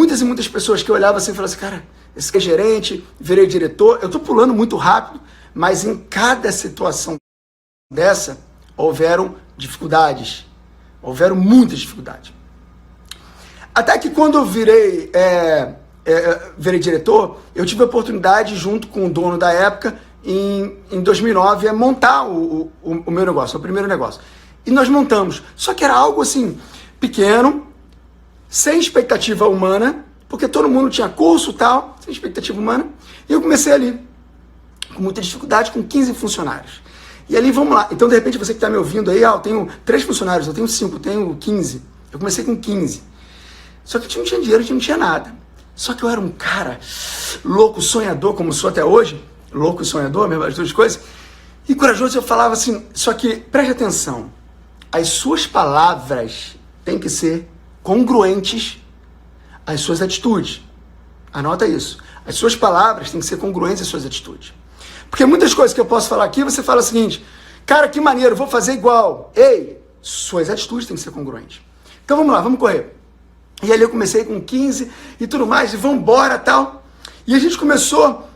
muitas e muitas pessoas que eu olhava assim e falavam assim, cara, esse é gerente, virei diretor, eu tô pulando muito rápido, mas em cada situação dessa, houveram dificuldades, houveram muitas dificuldades. Até que quando eu virei diretor, eu tive a oportunidade, junto com o dono da época, em 2009, a montar o meu negócio, o primeiro negócio. E nós montamos, só que era algo assim, pequeno, sem expectativa humana, porque todo mundo tinha curso e tal, sem expectativa humana, e eu comecei ali, com muita dificuldade, com 15 funcionários. E ali, vamos lá, então de repente você que está me ouvindo aí, eu tenho 3 funcionários, eu tenho 5, eu tenho 15, eu comecei com 15. Só que a gente não tinha dinheiro, a gente não tinha nada. Só que eu era um cara louco, sonhador, como sou até hoje, louco e sonhador, mesmo as duas coisas, e corajoso. Eu falava assim, só que preste atenção, as suas palavras têm que ser congruentes às suas atitudes. Anota isso. As suas palavras têm que ser congruentes às suas atitudes. Porque muitas coisas que eu posso falar aqui, você fala o seguinte, cara, que maneiro, vou fazer igual. Ei, suas atitudes têm que ser congruentes. Então vamos lá, vamos correr. E ali eu comecei com 15 e tudo mais, e vambora e tal. E a gente começou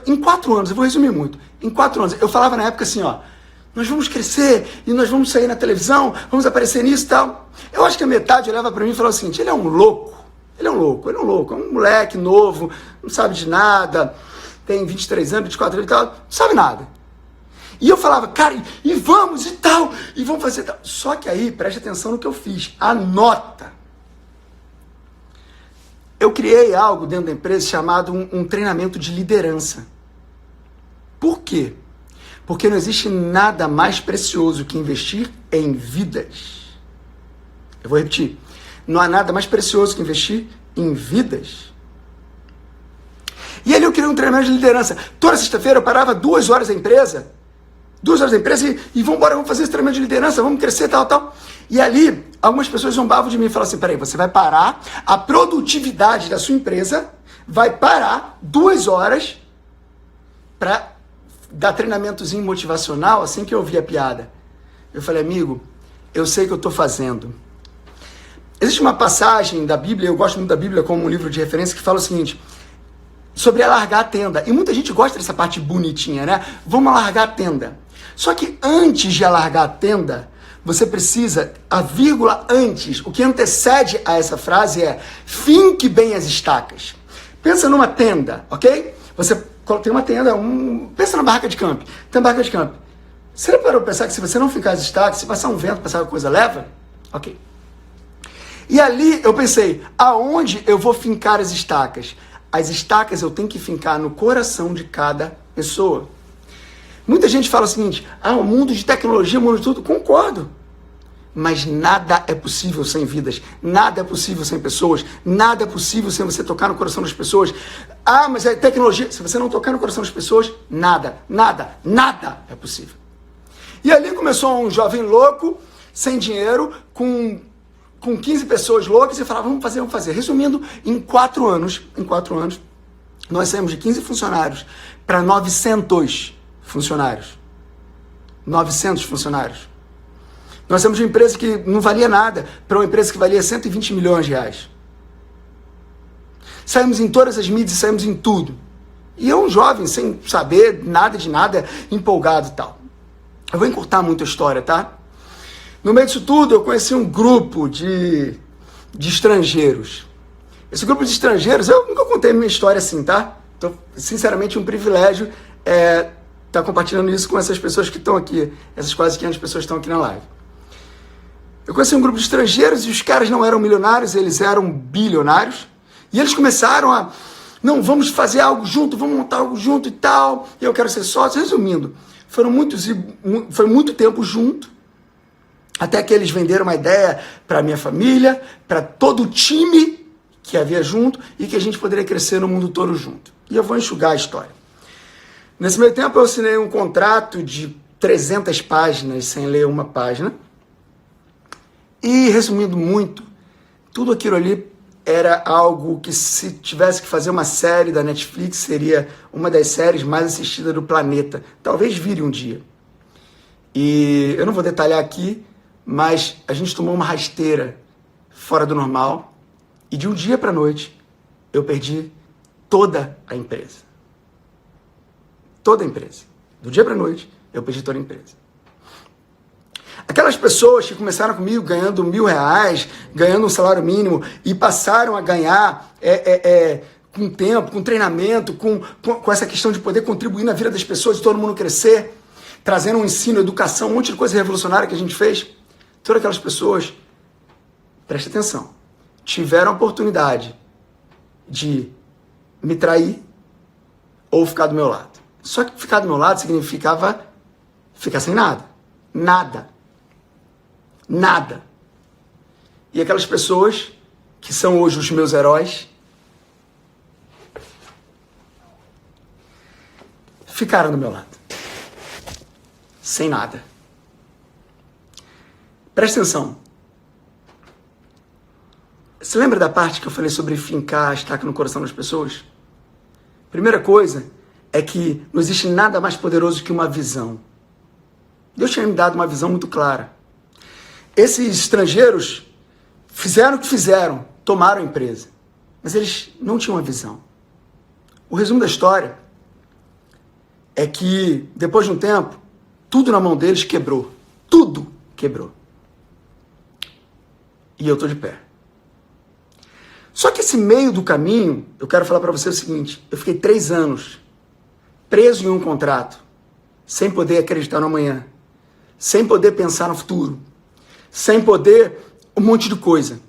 em 4 anos, eu vou resumir muito. Em 4 anos, eu falava na época assim, ó, nós vamos crescer e nós vamos sair na televisão, vamos aparecer nisso e tal. Eu acho que a metade olhava pra mim e falava o seguinte, ele é um louco, é um moleque novo, não sabe de nada, tem 23 anos, 24 anos e tal, não sabe nada. E eu falava, cara, e vamos e tal, e vamos fazer tal. Só que aí, preste atenção no que eu fiz, anota. Eu criei algo dentro da empresa chamado um treinamento de liderança. Por quê? Porque não existe nada mais precioso que investir em vidas. Eu vou repetir. Não há nada mais precioso que investir em vidas. E ali eu criei um treinamento de liderança. Toda sexta-feira eu parava 2 horas da empresa. 2 horas da empresa e vamos embora, vamos fazer esse treinamento de liderança, vamos crescer, tal. E ali, algumas pessoas zombavam de mim e falavam assim, peraí, você vai parar, a produtividade da sua empresa vai parar 2 horas para dar treinamentozinho motivacional, assim que eu ouvi a piada. Eu falei, amigo, eu sei o que eu estou fazendo. Existe uma passagem da Bíblia, eu gosto muito da Bíblia como um livro de referência, que fala o seguinte, sobre alargar a tenda. E muita gente gosta dessa parte bonitinha, né? Vamos alargar a tenda. Só que antes de alargar a tenda, você precisa, a vírgula antes, o que antecede a essa frase é finque bem as estacas. Pensa numa tenda, ok? Você tem uma tenda, pensa na barraca de camp. Tem uma barraca de camp. Você já parou para pensar que se você não fincar as estacas, se passar um vento, passar uma coisa, leva? Ok. E ali eu pensei, aonde eu vou fincar as estacas? As estacas eu tenho que fincar no coração de cada pessoa. Muita gente fala o seguinte, o mundo de tecnologia, o mundo de tudo, concordo. Mas nada é possível sem vidas, nada é possível sem pessoas, nada é possível sem você tocar no coração das pessoas. Mas é tecnologia, se você não tocar no coração das pessoas, nada é possível. E ali começou um jovem louco, sem dinheiro, com 15 pessoas loucas, e falava, vamos fazer. Resumindo, em 4 anos, nós saímos de 15 funcionários para 900 funcionários. 900 funcionários. Nós saímos de uma empresa que não valia nada para uma empresa que valia 120 milhões de reais. Saímos em todas as mídias, saímos em tudo. E eu, um jovem, sem saber nada de nada, empolgado e tal. Eu vou encurtar muito a história, tá? No meio disso tudo, eu conheci um grupo de estrangeiros. Esse grupo de estrangeiros, eu nunca contei minha história assim, tá? Então, sinceramente, um privilégio estar compartilhando isso com essas pessoas que estão aqui, essas quase 500 pessoas que estão aqui na live. Eu conheci um grupo de estrangeiros e os caras não eram milionários, eles eram bilionários. E eles começaram não, vamos fazer algo junto, vamos montar algo junto e tal, e eu quero ser sócio. Resumindo, foi muito tempo junto, até que eles venderam uma ideia para minha família, para todo o time que havia junto, e que a gente poderia crescer no mundo todo junto. E eu vou enxugar a história. Nesse meio tempo eu assinei um contrato de 300 páginas, sem ler uma página. E, resumindo muito, tudo aquilo ali era algo que, se tivesse que fazer uma série da Netflix, seria uma das séries mais assistidas do planeta. Talvez vire um dia. E eu não vou detalhar aqui, mas a gente tomou uma rasteira fora do normal E de um dia para a noite, eu perdi toda a empresa. Toda a empresa. Do dia para a noite, eu perdi toda a empresa. Aquelas pessoas que começaram comigo ganhando R$1.000, ganhando um salário mínimo e passaram a ganhar com tempo, com treinamento, com essa questão de poder contribuir na vida das pessoas, de todo mundo crescer, trazendo um ensino, educação, um monte de coisa revolucionária que a gente fez. Todas aquelas pessoas, preste atenção, tiveram a oportunidade de me trair ou ficar do meu lado. Só que ficar do meu lado significava ficar sem nada. Nada. Nada. E aquelas pessoas que são hoje os meus heróis ficaram do meu lado. Sem nada. Presta atenção. Você lembra da parte que eu falei sobre fincar a estaca no coração das pessoas? Primeira coisa é que não existe nada mais poderoso que uma visão. Deus tinha me dado uma visão muito clara. Esses estrangeiros fizeram o que fizeram, tomaram a empresa, mas eles não tinham uma visão. O resumo da história é que, depois de um tempo, tudo na mão deles quebrou. Tudo quebrou. E eu estou de pé. Só que esse meio do caminho, eu quero falar para você o seguinte, eu fiquei 3 anos preso em um contrato, sem poder acreditar no amanhã, sem poder pensar no futuro, sem poder um monte de coisa,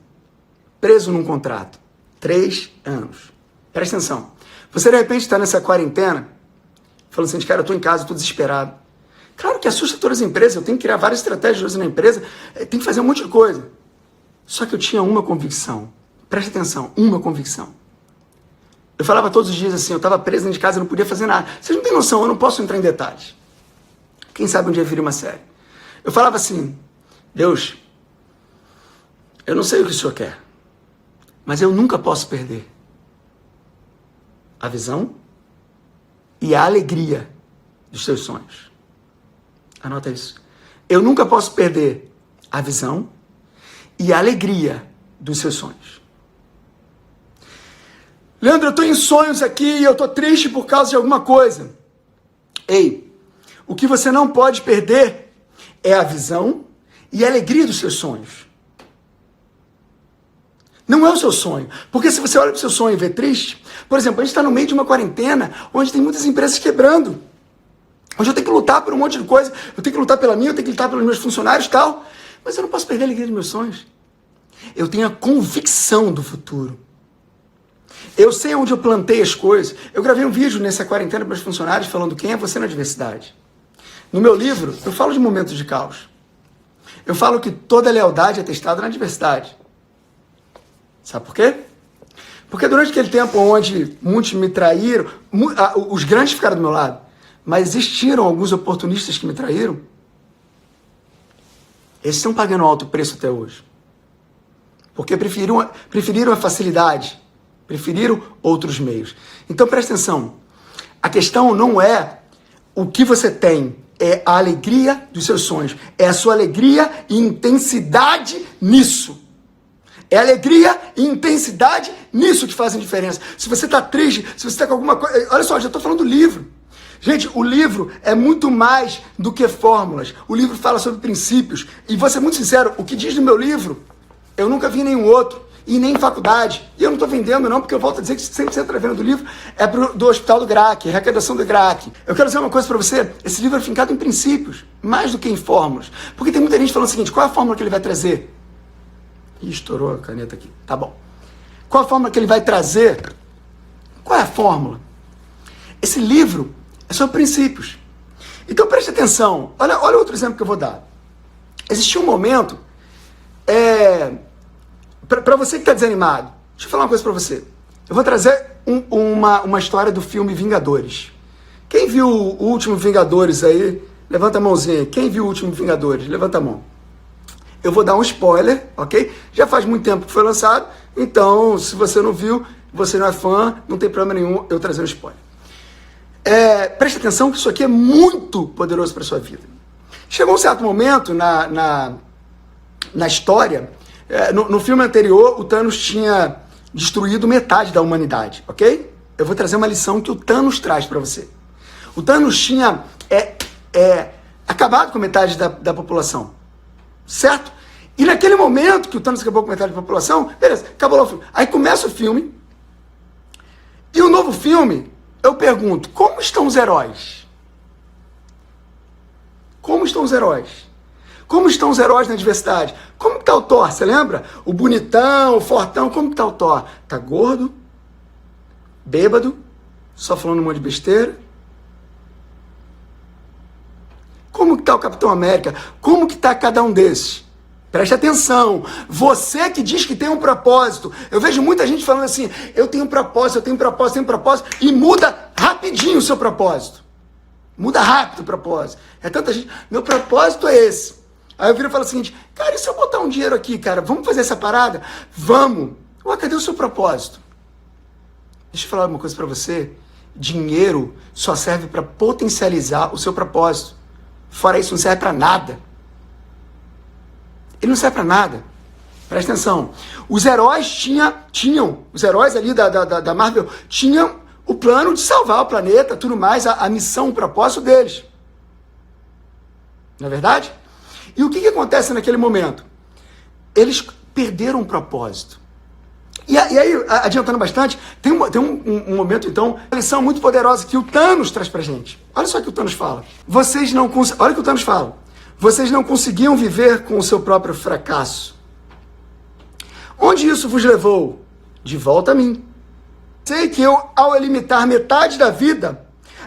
preso num contrato. 3 anos. Presta atenção. Você, de repente, está nessa quarentena, falando assim, cara, eu estou em casa, estou desesperado. Claro que assusta todas as empresas, eu tenho que criar várias estratégias na empresa, tenho que fazer um monte de coisa. Só que eu tinha uma convicção. Presta atenção, uma convicção. Eu falava todos os dias assim, eu estava preso dentro de casa, eu não podia fazer nada. Vocês não têm noção, eu não posso entrar em detalhes. Quem sabe um dia vira uma série. Eu falava assim, Deus, eu não sei o que o Senhor quer, mas eu nunca posso perder a visão e a alegria dos seus sonhos. Anota isso. Eu nunca posso perder a visão e a alegria dos seus sonhos. Leandro, eu estou em sonhos aqui e eu estou triste por causa de alguma coisa. Ei, o que você não pode perder é a visão e a alegria dos seus sonhos. Não é o seu sonho. Porque se você olha para o seu sonho e vê triste, por exemplo, a gente está no meio de uma quarentena onde tem muitas empresas quebrando. Onde eu tenho que lutar por um monte de coisa. Eu tenho que lutar pela minha, eu tenho que lutar pelos meus funcionários e tal. Mas eu não posso perder a alegria dos meus sonhos. Eu tenho a convicção do futuro. Eu sei onde eu plantei as coisas. Eu gravei um vídeo nessa quarentena para os funcionários falando quem é você na adversidade. No meu livro, eu falo de momentos de caos. Eu falo que toda lealdade é testada na adversidade. Sabe por quê? Porque durante aquele tempo onde muitos me traíram, os grandes ficaram do meu lado, mas existiram alguns oportunistas que me traíram. Eles estão pagando alto preço até hoje. Porque preferiram a facilidade, preferiram outros meios. Então presta atenção, a questão não é o que você tem, é a alegria dos seus sonhos, é a sua alegria e intensidade nisso. É alegria e intensidade nisso que fazem diferença. Se você está triste, se você está com alguma coisa... Olha só, já estou falando do livro. Gente, o livro é muito mais do que fórmulas. O livro fala sobre princípios. E vou ser muito sincero, o que diz no meu livro, eu nunca vi em nenhum outro. E nem em faculdade. E eu não estou vendendo não, porque eu volto a dizer que 100% da venda do livro é do Hospital do GRAAC, arrecadação do GRAAC. Eu quero dizer uma coisa para você, esse livro é fincado em princípios, mais do que em fórmulas. Porque tem muita gente falando o seguinte, qual é a fórmula que ele vai trazer? Ih, estourou a caneta aqui. Tá bom. Qual a fórmula que ele vai trazer? Qual é a fórmula? Esse livro é sobre princípios. Então preste atenção. Olha outro exemplo que eu vou dar. Existiu um momento... Para você que está desanimado, deixa eu falar uma coisa para você. Eu vou trazer uma história do filme Vingadores. Quem viu o último Vingadores aí? Levanta a mãozinha. Quem viu o último Vingadores? Levanta a mão. Eu vou dar um spoiler, ok? Já faz muito tempo que foi lançado, então se você não viu, você não é fã, não tem problema nenhum eu trazer um spoiler. Preste atenção que isso aqui é muito poderoso para a sua vida. Chegou um certo momento na história, no filme anterior, o Thanos tinha destruído metade da humanidade, ok? Eu vou trazer uma lição que o Thanos traz para você. O Thanos tinha acabado com metade da população, certo? E naquele momento que o Thanos acabou com metade da população, beleza, acabou lá o filme. Aí começa o filme, e o novo filme, eu pergunto, como estão os heróis? Como estão os heróis? Como estão os heróis na adversidade? Como que tá o Thor? Você lembra? O bonitão, o fortão, como que tá o Thor? Tá gordo? Bêbado? Só falando um monte de besteira? Como que tá o Capitão América? Como que tá cada um desses? Preste atenção. Você que diz que tem um propósito. Eu vejo muita gente falando assim, eu tenho um propósito, eu tenho um propósito, eu tenho um propósito, e muda rapidinho o seu propósito. Muda rápido o propósito. É tanta gente, meu propósito é esse. Aí eu viro e falo o seguinte, cara, e se eu botar um dinheiro aqui, cara, vamos fazer essa parada? Vamos. Ué, cadê o seu propósito? Deixa eu falar uma coisa pra você. Dinheiro só serve para potencializar o seu propósito. Fora isso, não serve para nada. Ele não serve para nada. Presta atenção. Os heróis tinham, os heróis ali da Marvel, tinham o plano de salvar o planeta, tudo mais, a missão, o propósito deles. Não é verdade? E o que acontece naquele momento? Eles perderam o propósito. E aí, adiantando bastante, tem um momento, então, uma lição muito poderosa que o Thanos traz pra gente. Olha só o que o Thanos fala. Olha o que o Thanos fala. Vocês não conseguiam viver com o seu próprio fracasso. Onde isso vos levou? De volta a mim. Sei que eu, ao limitar metade da vida,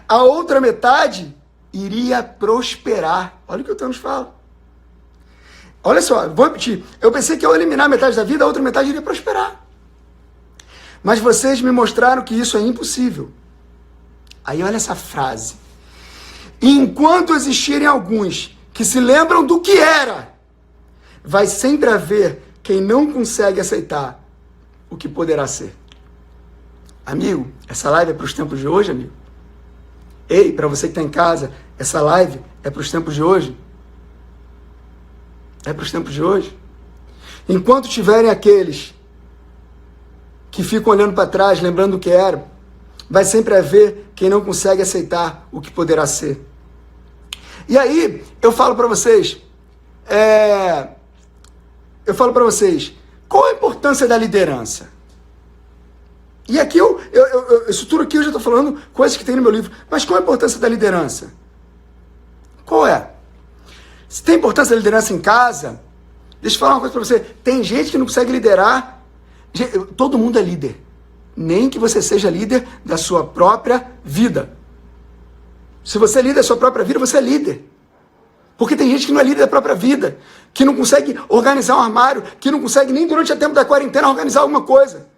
a outra metade iria prosperar. Olha o que o Thanos fala. Olha só, vou repetir. Eu pensei que ao eliminar metade da vida, a outra metade iria prosperar. Mas vocês me mostraram que isso é impossível. Aí olha essa frase. Enquanto existirem alguns que se lembram do que era, vai sempre haver quem não consegue aceitar o que poderá ser. Amigo, essa live é para os tempos de hoje, amigo? Ei, para você que está em casa, essa live é para os tempos de hoje? É para os tempos de hoje? Enquanto tiverem aqueles que ficam olhando para trás, lembrando o que era, vai sempre haver quem não consegue aceitar o que poderá ser. E aí, eu falo para vocês, qual a importância da liderança? E aqui, isso tudo aqui eu já estou falando coisas que tem no meu livro, mas qual a importância da liderança? Qual é? Se tem importância da liderança em casa, deixa eu falar uma coisa para você, tem gente que não consegue liderar. Todo mundo é líder. Nem que você seja líder da sua própria vida. Se você é líder da sua própria vida, você é líder. Porque tem gente que não é líder da própria vida, que não consegue organizar um armário, que não consegue nem durante o tempo da quarentena organizar alguma coisa.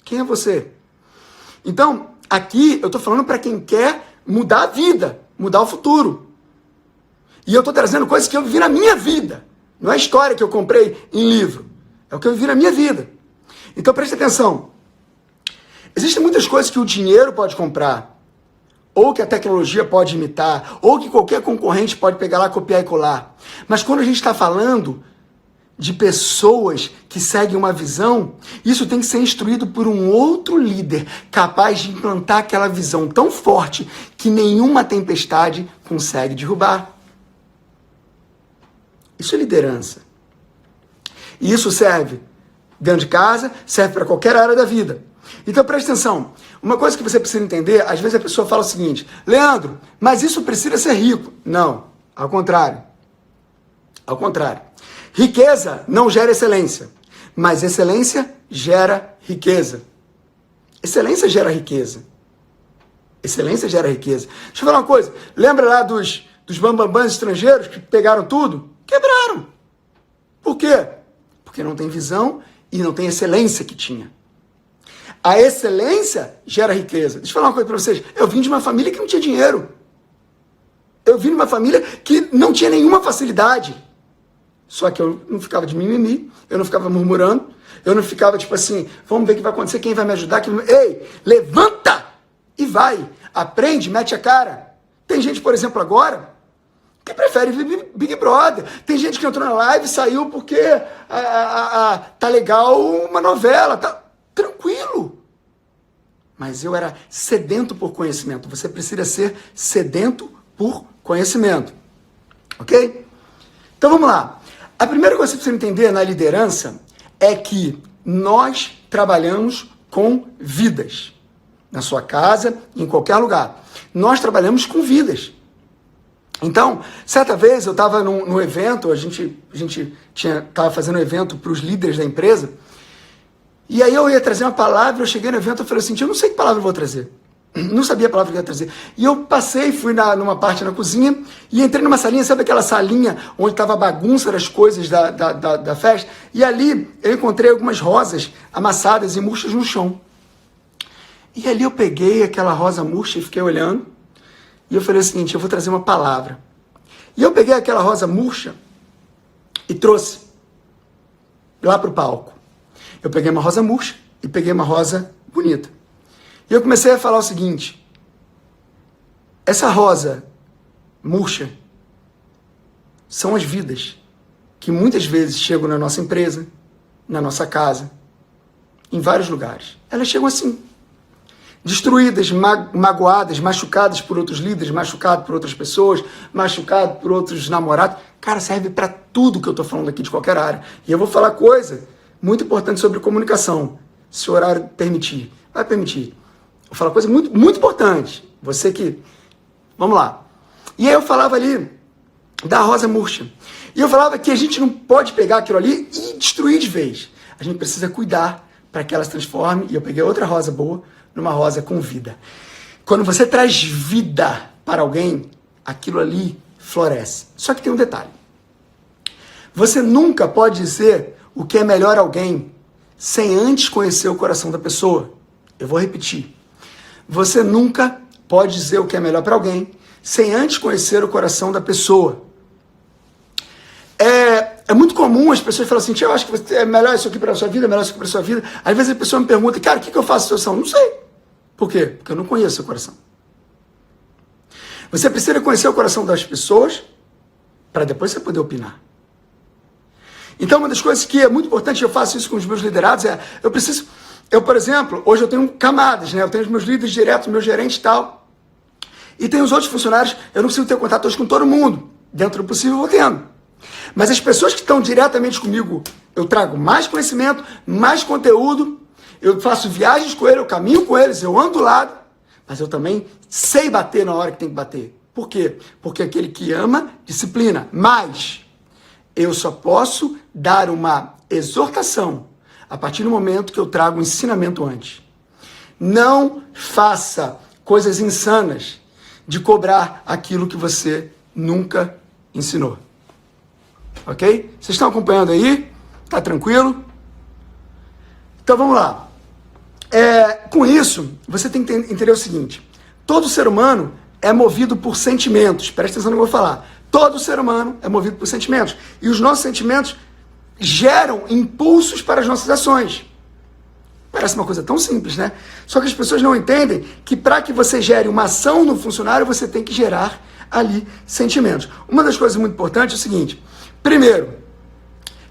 Quem é você? Então, aqui eu estou falando para quem quer mudar a vida, mudar o futuro. E eu estou trazendo coisas que eu vivi na minha vida. Não é história que eu comprei em livro. É o que eu vivi na minha vida. Então preste atenção. Existem muitas coisas que o dinheiro pode comprar, ou que a tecnologia pode imitar, ou que qualquer concorrente pode pegar lá, copiar e colar. Mas quando a gente está falando de pessoas que seguem uma visão, isso tem que ser instruído por um outro líder capaz de implantar aquela visão tão forte que nenhuma tempestade consegue derrubar. Isso é liderança. E isso serve dentro de casa, serve para qualquer área da vida. Então preste atenção. Uma coisa que você precisa entender, às vezes a pessoa fala o seguinte, Leandro, mas isso precisa ser rico. Não, ao contrário. Ao contrário. Riqueza não gera excelência, mas excelência gera riqueza. Excelência gera riqueza. Excelência gera riqueza. Deixa eu falar uma coisa. Lembra lá dos bambambãs estrangeiros que pegaram tudo? Quebraram. Por quê? Porque não tem visão e não tem excelência que tinha. A excelência gera riqueza. Deixa eu falar uma coisa para vocês. Eu vim de uma família que não tinha dinheiro. Eu vim de uma família que não tinha nenhuma facilidade. Só que eu não ficava de mimimi, eu não ficava murmurando, eu não ficava tipo assim, vamos ver o que vai acontecer, quem vai me ajudar. Ei, levanta e vai. Aprende, mete a cara. Tem gente, por exemplo, agora, que prefere ver Big Brother. Tem gente que entrou na live e saiu porque tá legal uma novela. Tá tranquilo. Mas eu era sedento por conhecimento. Você precisa ser sedento por conhecimento. Ok? Então vamos lá. A primeira coisa que você precisa entender na liderança é que nós trabalhamos com vidas. Na sua casa, em qualquer lugar. Nós trabalhamos com vidas. Então, certa vez eu estava num evento, a gente estava fazendo um evento para os líderes da empresa, e aí eu ia trazer uma palavra, eu cheguei no evento e falei assim, eu não sei que palavra eu vou trazer. Não sabia a palavra que eu ia trazer. E eu passei, fui numa parte na cozinha, e entrei numa salinha, sabe aquela salinha onde estava a bagunça das coisas da festa? E ali eu encontrei algumas rosas amassadas e murchas no chão. E ali eu peguei aquela rosa murcha e fiquei olhando. E eu falei o seguinte, eu vou trazer uma palavra. E eu peguei aquela rosa murcha e trouxe lá para o palco. Eu peguei uma rosa murcha e peguei uma rosa bonita. E eu comecei a falar o seguinte, essa rosa murcha são as vidas que muitas vezes chegam na nossa empresa, na nossa casa, em vários lugares. Elas chegam assim. Destruídas, magoadas, machucadas por outros líderes, machucado por outras pessoas, machucado por outros namorados. Cara, serve para tudo que eu tô falando aqui de qualquer área. E eu vou falar coisa muito importante sobre comunicação, se o horário permitir. Vai permitir. Vou falar coisa muito, muito importante. Você que... Vamos lá. E aí eu falava ali da rosa murcha. E eu falava que a gente não pode pegar aquilo ali e destruir de vez. A gente precisa cuidar para que ela se transforme. E eu peguei outra rosa boa, numa rosa com vida. Quando você traz vida para alguém, aquilo ali floresce. Só que tem um detalhe. Você nunca pode dizer o que é melhor a alguém sem antes conhecer o coração da pessoa. Eu vou repetir. Você nunca pode dizer o que é melhor para alguém sem antes conhecer o coração da pessoa. É muito comum as pessoas falarem assim, eu acho que é melhor isso aqui para a sua vida, é melhor isso aqui para a sua vida. Às vezes a pessoa me pergunta, cara, o que eu faço na situação? Não sei. Por quê? Porque eu não conheço seu coração. Você precisa conhecer o coração das pessoas para depois você poder opinar. Então, uma das coisas que é muito importante, eu faço isso com os meus liderados, eu, por exemplo, hoje eu tenho camadas, né? Eu tenho os meus líderes diretos, meus gerentes e tal, e tem os outros funcionários, eu não consigo ter contato hoje com todo mundo, dentro do possível eu vou tendo. Mas as pessoas que estão diretamente comigo, eu trago mais conhecimento, mais conteúdo, eu faço viagens com eles, eu caminho com eles, eu ando do lado, mas eu também sei bater na hora que tem que bater. Por quê? Porque aquele que ama, disciplina. Mas eu só posso dar uma exortação a partir do momento que eu trago um ensinamento antes. Não faça coisas insanas de cobrar aquilo que você nunca ensinou. Ok? Vocês estão acompanhando aí? Tá tranquilo? Então vamos lá. Com isso, você tem que entender o seguinte. Todo ser humano é movido por sentimentos. Presta atenção no que eu vou falar. Todo ser humano é movido por sentimentos. E os nossos sentimentos geram impulsos para as nossas ações. Parece uma coisa tão simples, né? Só que as pessoas não entendem que para que você gere uma ação no funcionário, você tem que gerar ali sentimentos. Uma das coisas muito importantes é o seguinte. Primeiro,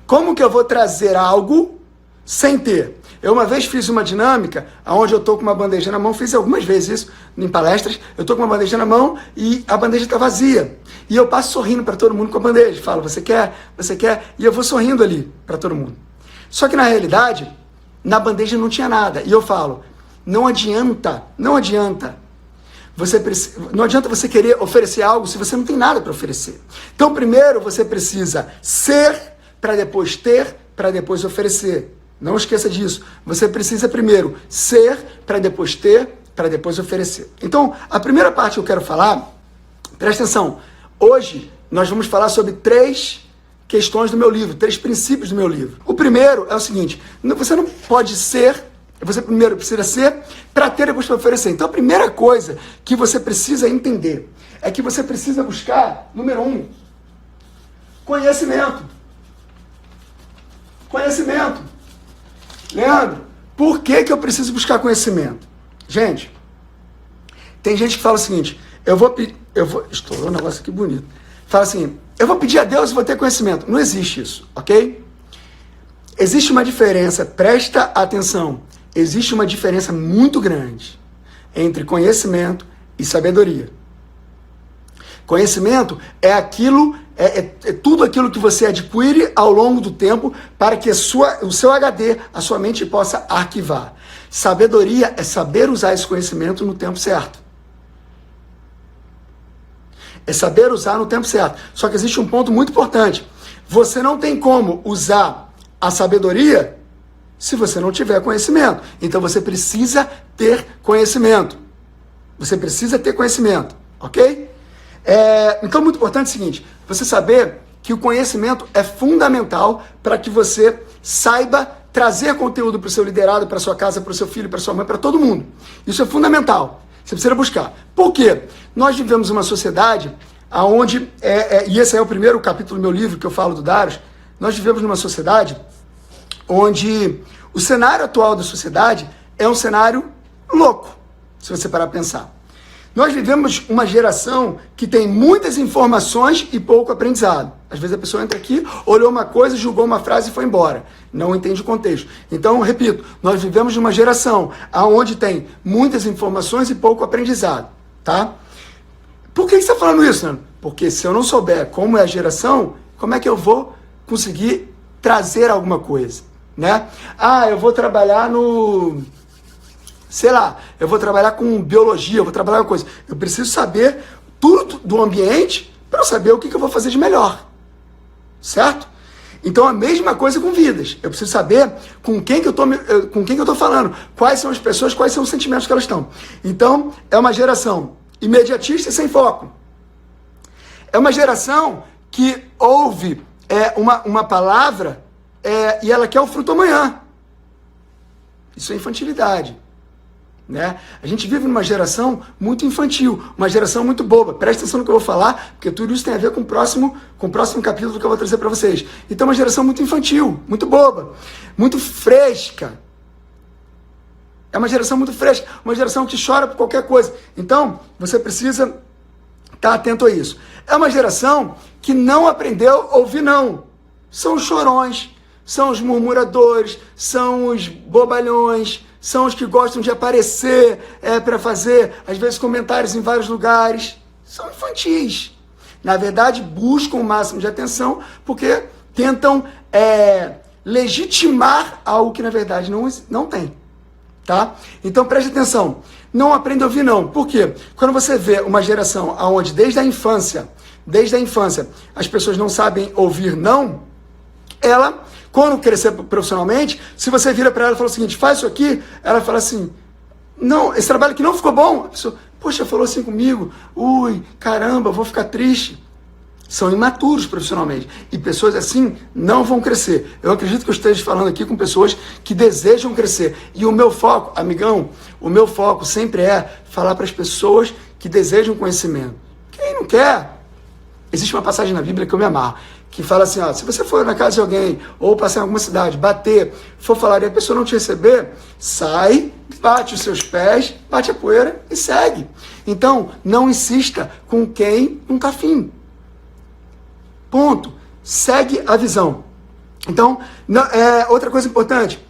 como que eu vou trazer algo sem ter? Eu uma vez fiz uma dinâmica onde eu estou com uma bandeja na mão, fiz algumas vezes isso em palestras, eu estou com uma bandeja na mão e a bandeja está vazia. E eu passo sorrindo para todo mundo com a bandeja. Falo, você quer? Você quer? E eu vou sorrindo ali para todo mundo. Só que na realidade, na bandeja não tinha nada. E eu falo, não adianta você querer oferecer algo se você não tem nada para oferecer. Então primeiro você precisa ser para depois ter, para depois oferecer. Não esqueça disso. Você precisa primeiro ser para depois ter, para depois oferecer. Então, a primeira parte que eu quero falar, presta atenção. Hoje, nós vamos falar sobre 3 questões do meu livro, 3 princípios do meu livro. O primeiro é o seguinte, você não pode ser, você primeiro precisa ser para ter e depois para oferecer. Então, a primeira coisa que você precisa entender é que você precisa buscar, número 1, conhecimento. Conhecimento. Leandro, por que eu preciso buscar conhecimento? Gente, tem gente que fala o seguinte, estourou um negócio aqui bonito. fala assim, eu vou pedir a Deus e vou ter conhecimento. Não existe isso, ok? Existe uma diferença, presta atenção, existe uma diferença muito grande entre conhecimento e sabedoria. Conhecimento é aquilo, é tudo aquilo que você adquire ao longo do tempo para que o seu HD, a sua mente possa arquivar. Sabedoria é saber usar esse conhecimento no tempo certo. É saber usar no tempo certo. Só que existe um ponto muito importante. Você não tem como usar a sabedoria se você não tiver conhecimento. Então você precisa ter conhecimento. Você precisa ter conhecimento, ok? Então, muito importante é o seguinte, você saber que o conhecimento é fundamental para que você saiba trazer conteúdo para o seu liderado, para sua casa, para o seu filho, para sua mãe, para todo mundo. Isso é fundamental. Você precisa buscar. Por quê? Nós vivemos uma sociedade onde, e esse é o primeiro capítulo do meu livro que eu falo do Darius, nós vivemos numa sociedade onde o cenário atual da sociedade é um cenário louco, se você parar para pensar. Nós vivemos uma geração que tem muitas informações e pouco aprendizado. Às vezes a pessoa entra aqui, olhou uma coisa, julgou uma frase e foi embora. Não entende o contexto. Então, repito, nós vivemos numa geração onde tem muitas informações e pouco aprendizado. Tá? Por que você está falando isso, Nando? Porque se eu não souber como é a geração, como é que eu vou conseguir trazer alguma coisa? Né? Eu vou trabalhar eu vou trabalhar com biologia, eu vou trabalhar com coisa. Eu preciso saber tudo do ambiente para eu saber o que eu vou fazer de melhor. Certo? Então a mesma coisa com vidas. Eu preciso saber com quem que eu tô falando, quais são as pessoas, quais são os sentimentos que elas estão. Então é uma geração imediatista e sem foco. É uma geração que ouve uma palavra e ela quer o fruto amanhã. Isso é infantilidade. Né? A gente vive numa geração muito infantil, uma geração muito boba. Presta atenção no que eu vou falar, porque tudo isso tem a ver com o próximo capítulo que eu vou trazer para vocês. Então, uma geração muito infantil, muito boba, muito fresca. É uma geração muito fresca, uma geração que chora por qualquer coisa. Então, você precisa estar atento a isso. É uma geração que não aprendeu a ouvir não. São os chorões, são os murmuradores, são os bobalhões, são os que gostam de aparecer para fazer, às vezes, comentários em vários lugares. São infantis. Na verdade, buscam o máximo de atenção porque tentam legitimar algo que, na verdade, não tem. Tá? Então, preste atenção. Não aprenda a ouvir não. Por quê? Quando você vê uma geração onde, desde a infância, as pessoas não sabem ouvir não, ela... Quando crescer profissionalmente, se você vira para ela e fala o seguinte, faz isso aqui, ela fala assim, não, esse trabalho aqui não ficou bom. A pessoa, poxa, falou assim comigo, caramba, vou ficar triste. São imaturos profissionalmente. E pessoas assim não vão crescer. Eu acredito que eu esteja falando aqui com pessoas que desejam crescer. E o meu foco, amigão, sempre é falar para as pessoas que desejam conhecimento. Quem não quer? Existe uma passagem na Bíblia que eu me amarro, que fala assim, se você for na casa de alguém, ou passar em alguma cidade, bater, for falar e a pessoa não te receber, sai, bate os seus pés, bate a poeira e segue. Então, não insista com quem não está afim. Ponto. Segue a visão. Então, outra coisa importante,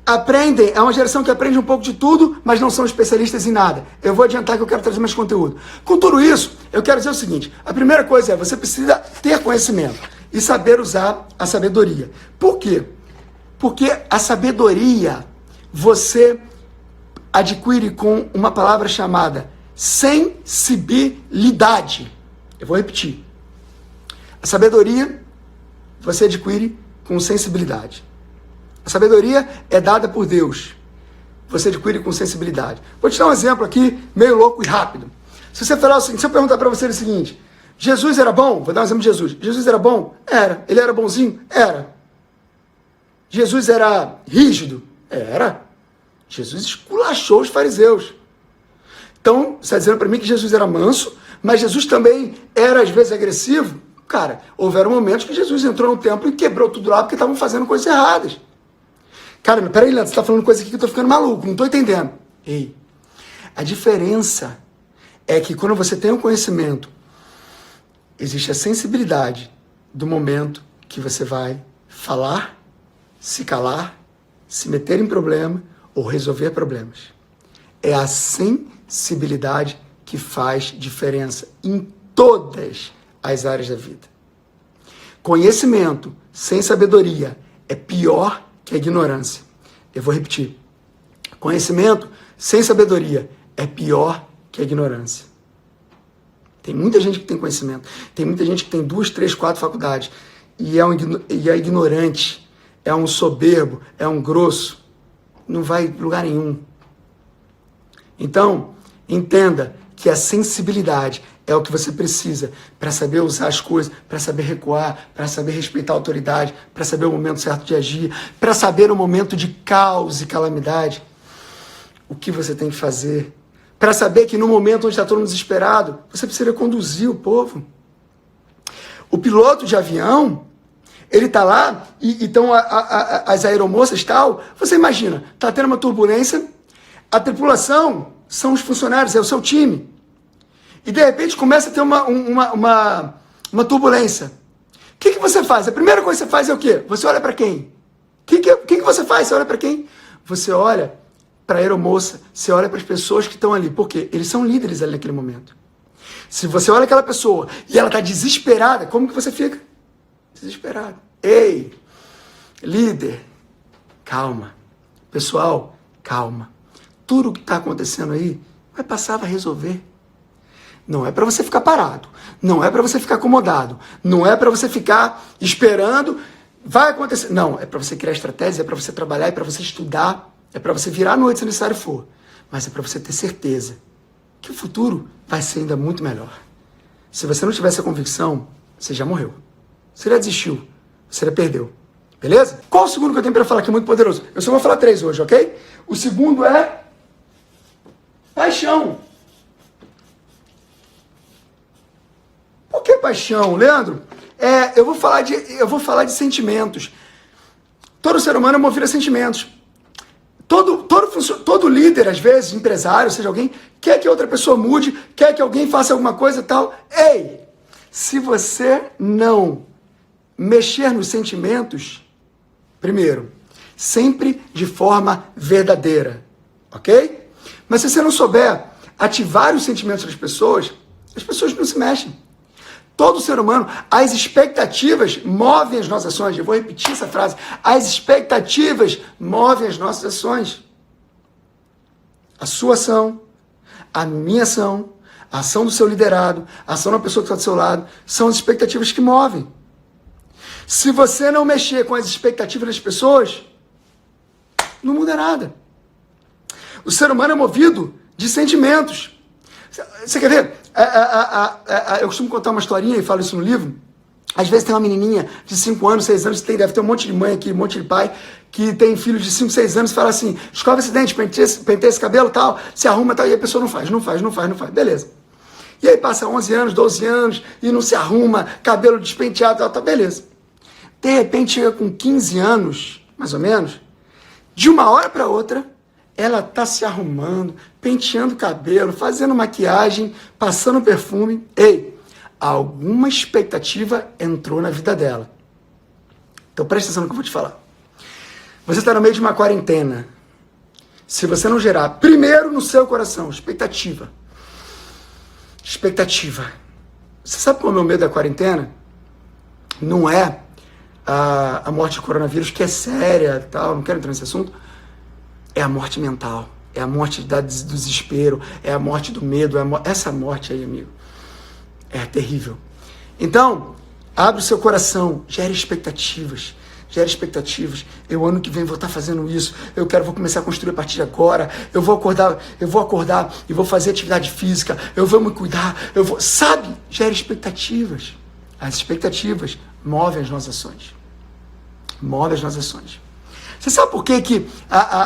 é uma geração que aprende um pouco de tudo, mas não são especialistas em nada. Eu vou adiantar que eu quero trazer mais conteúdo. Com tudo isso, eu quero dizer o seguinte, a primeira coisa você precisa ter conhecimento e saber usar a sabedoria. Por quê? Porque a sabedoria você adquire com uma palavra chamada sensibilidade. Eu vou repetir. A sabedoria você adquire com sensibilidade. A sabedoria é dada por Deus. Você adquire com sensibilidade. Vou te dar um exemplo aqui, meio louco e rápido. Se você falar o seguinte, se eu perguntar para você o seguinte, Jesus era bom? Vou dar um exemplo de Jesus. Jesus era bom? Era. Ele era bonzinho? Era. Jesus era rígido? Era. Jesus esculachou os fariseus. Então, você está dizendo para mim que Jesus era manso, mas Jesus também era às vezes agressivo? Cara, houveram momentos que Jesus entrou no templo e quebrou tudo lá porque estavam fazendo coisas erradas. Cara, peraí, Leandro, você está falando coisa aqui que eu estou ficando maluco, não estou entendendo. Ei, a diferença é que quando você tem um conhecimento Existe a sensibilidade do momento que você vai falar, se calar, se meter em problema ou resolver problemas. É a sensibilidade que faz diferença em todas as áreas da vida. Conhecimento sem sabedoria é pior que a ignorância. Eu vou repetir. Conhecimento sem sabedoria é pior que a ignorância. Tem muita gente que tem conhecimento. Tem muita gente que tem 2, 3, 4 faculdades. E é ignorante. É um soberbo. É um grosso. Não vai em lugar nenhum. Então, entenda que a sensibilidade é o que você precisa para saber usar as coisas, para saber recuar, para saber respeitar a autoridade, para saber o momento certo de agir, para saber o momento de caos e calamidade, o que você tem que fazer, para saber que no momento onde está todo mundo desesperado, você precisa conduzir o povo. O piloto de avião, ele está lá e estão as aeromoças e tal, você imagina, está tendo uma turbulência, a tripulação são os funcionários, é o seu time. E de repente começa a ter uma turbulência. O que você faz? A primeira coisa que você faz é o quê? Você olha para quem? O que você faz? Você olha para quem? Você olha para a aeromoça, você olha para as pessoas que estão ali. Por quê? Eles são líderes ali naquele momento. Se você olha aquela pessoa e ela está desesperada, como que você fica? Desesperado. Ei, líder, calma. Pessoal, calma. Tudo o que está acontecendo aí vai passar, vai resolver. Não é para você ficar parado, não é para você ficar acomodado, não é para você ficar esperando, vai acontecer. Não, é para você criar estratégia, é para você trabalhar, é para você estudar, é para você virar à noite se necessário for. Mas é para você ter certeza que o futuro vai ser ainda muito melhor. Se você não tiver essa convicção, você já morreu. Você já desistiu, você já perdeu. Beleza? Qual o segundo que eu tenho para falar que é muito poderoso? Eu só vou falar 3 hoje, ok? O segundo é paixão. Por que paixão, Leandro? Eu vou falar de sentimentos. Todo ser humano é movido a sentimentos. Todo líder, às vezes, empresário, seja alguém, quer que outra pessoa mude, quer que alguém faça alguma coisa e tal. Ei, se você não mexer nos sentimentos, primeiro, sempre de forma verdadeira, ok? Mas se você não souber ativar os sentimentos das pessoas, as pessoas não se mexem. Todo ser humano, as expectativas movem as nossas ações. Eu vou repetir essa frase. As expectativas movem as nossas ações. A sua ação, a minha ação, a ação do seu liderado, a ação da pessoa que está do seu lado, são as expectativas que movem. Se você não mexer com as expectativas das pessoas, não muda nada. O ser humano é movido de sentimentos. Você quer ver? Eu costumo contar uma historinha e falo isso no livro. Às vezes tem uma menininha de 5 anos, 6 anos, deve ter um monte de mãe aqui, um monte de pai, que tem filhos de 5, 6 anos e fala assim, escova esse dente, penteia esse cabelo, tal, se arruma, tal, e a pessoa não faz. Beleza. E aí passa 11 anos, 12 anos, e não se arruma, cabelo despenteado, tal, beleza. De repente chega com 15 anos, mais ou menos, de uma hora para outra, ela tá se arrumando, penteando o cabelo, fazendo maquiagem, passando perfume. Ei, alguma expectativa entrou na vida dela. Então presta atenção no que eu vou te falar. Você está no meio de uma quarentena. Se você não gerar primeiro no seu coração expectativa. Você sabe qual é o meu medo da quarentena? Não é a morte de coronavírus, que é séria, tal, não quero entrar nesse assunto. É a morte mental, é a morte do desespero, é a morte do medo, essa morte aí, amigo, é terrível. Então, abre o seu coração, gere expectativas. Eu ano que vem vou estar fazendo isso, vou começar a construir a partir de agora, eu vou acordar e vou fazer atividade física, eu vou me cuidar, sabe? Gere expectativas. As expectativas movem as nossas ações. Você sabe por que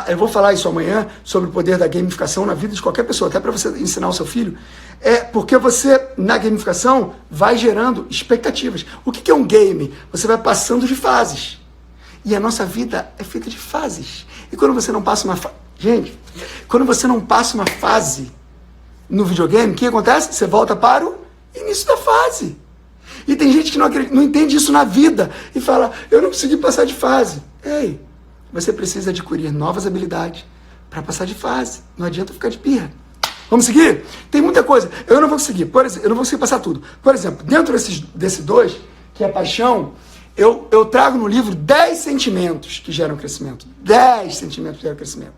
eu vou falar isso amanhã, sobre o poder da gamificação na vida de qualquer pessoa, até para você ensinar o seu filho? É porque você, na gamificação, vai gerando expectativas. O que é um game? Você vai passando de fases. E a nossa vida é feita de fases. E quando você não passa uma fase... Gente, quando você não passa uma fase no videogame, o que acontece? Você volta para o início da fase. E tem gente que não entende isso na vida e fala, eu não consegui passar de fase. Ei, você precisa adquirir novas habilidades para passar de fase. Não adianta ficar de pirra. Vamos seguir? Tem muita coisa. Eu não vou conseguir. Por exemplo, eu não vou conseguir passar tudo. Por exemplo, dentro desse 2, que é paixão, eu trago no livro 10 sentimentos que geram crescimento. 10 sentimentos que geram crescimento.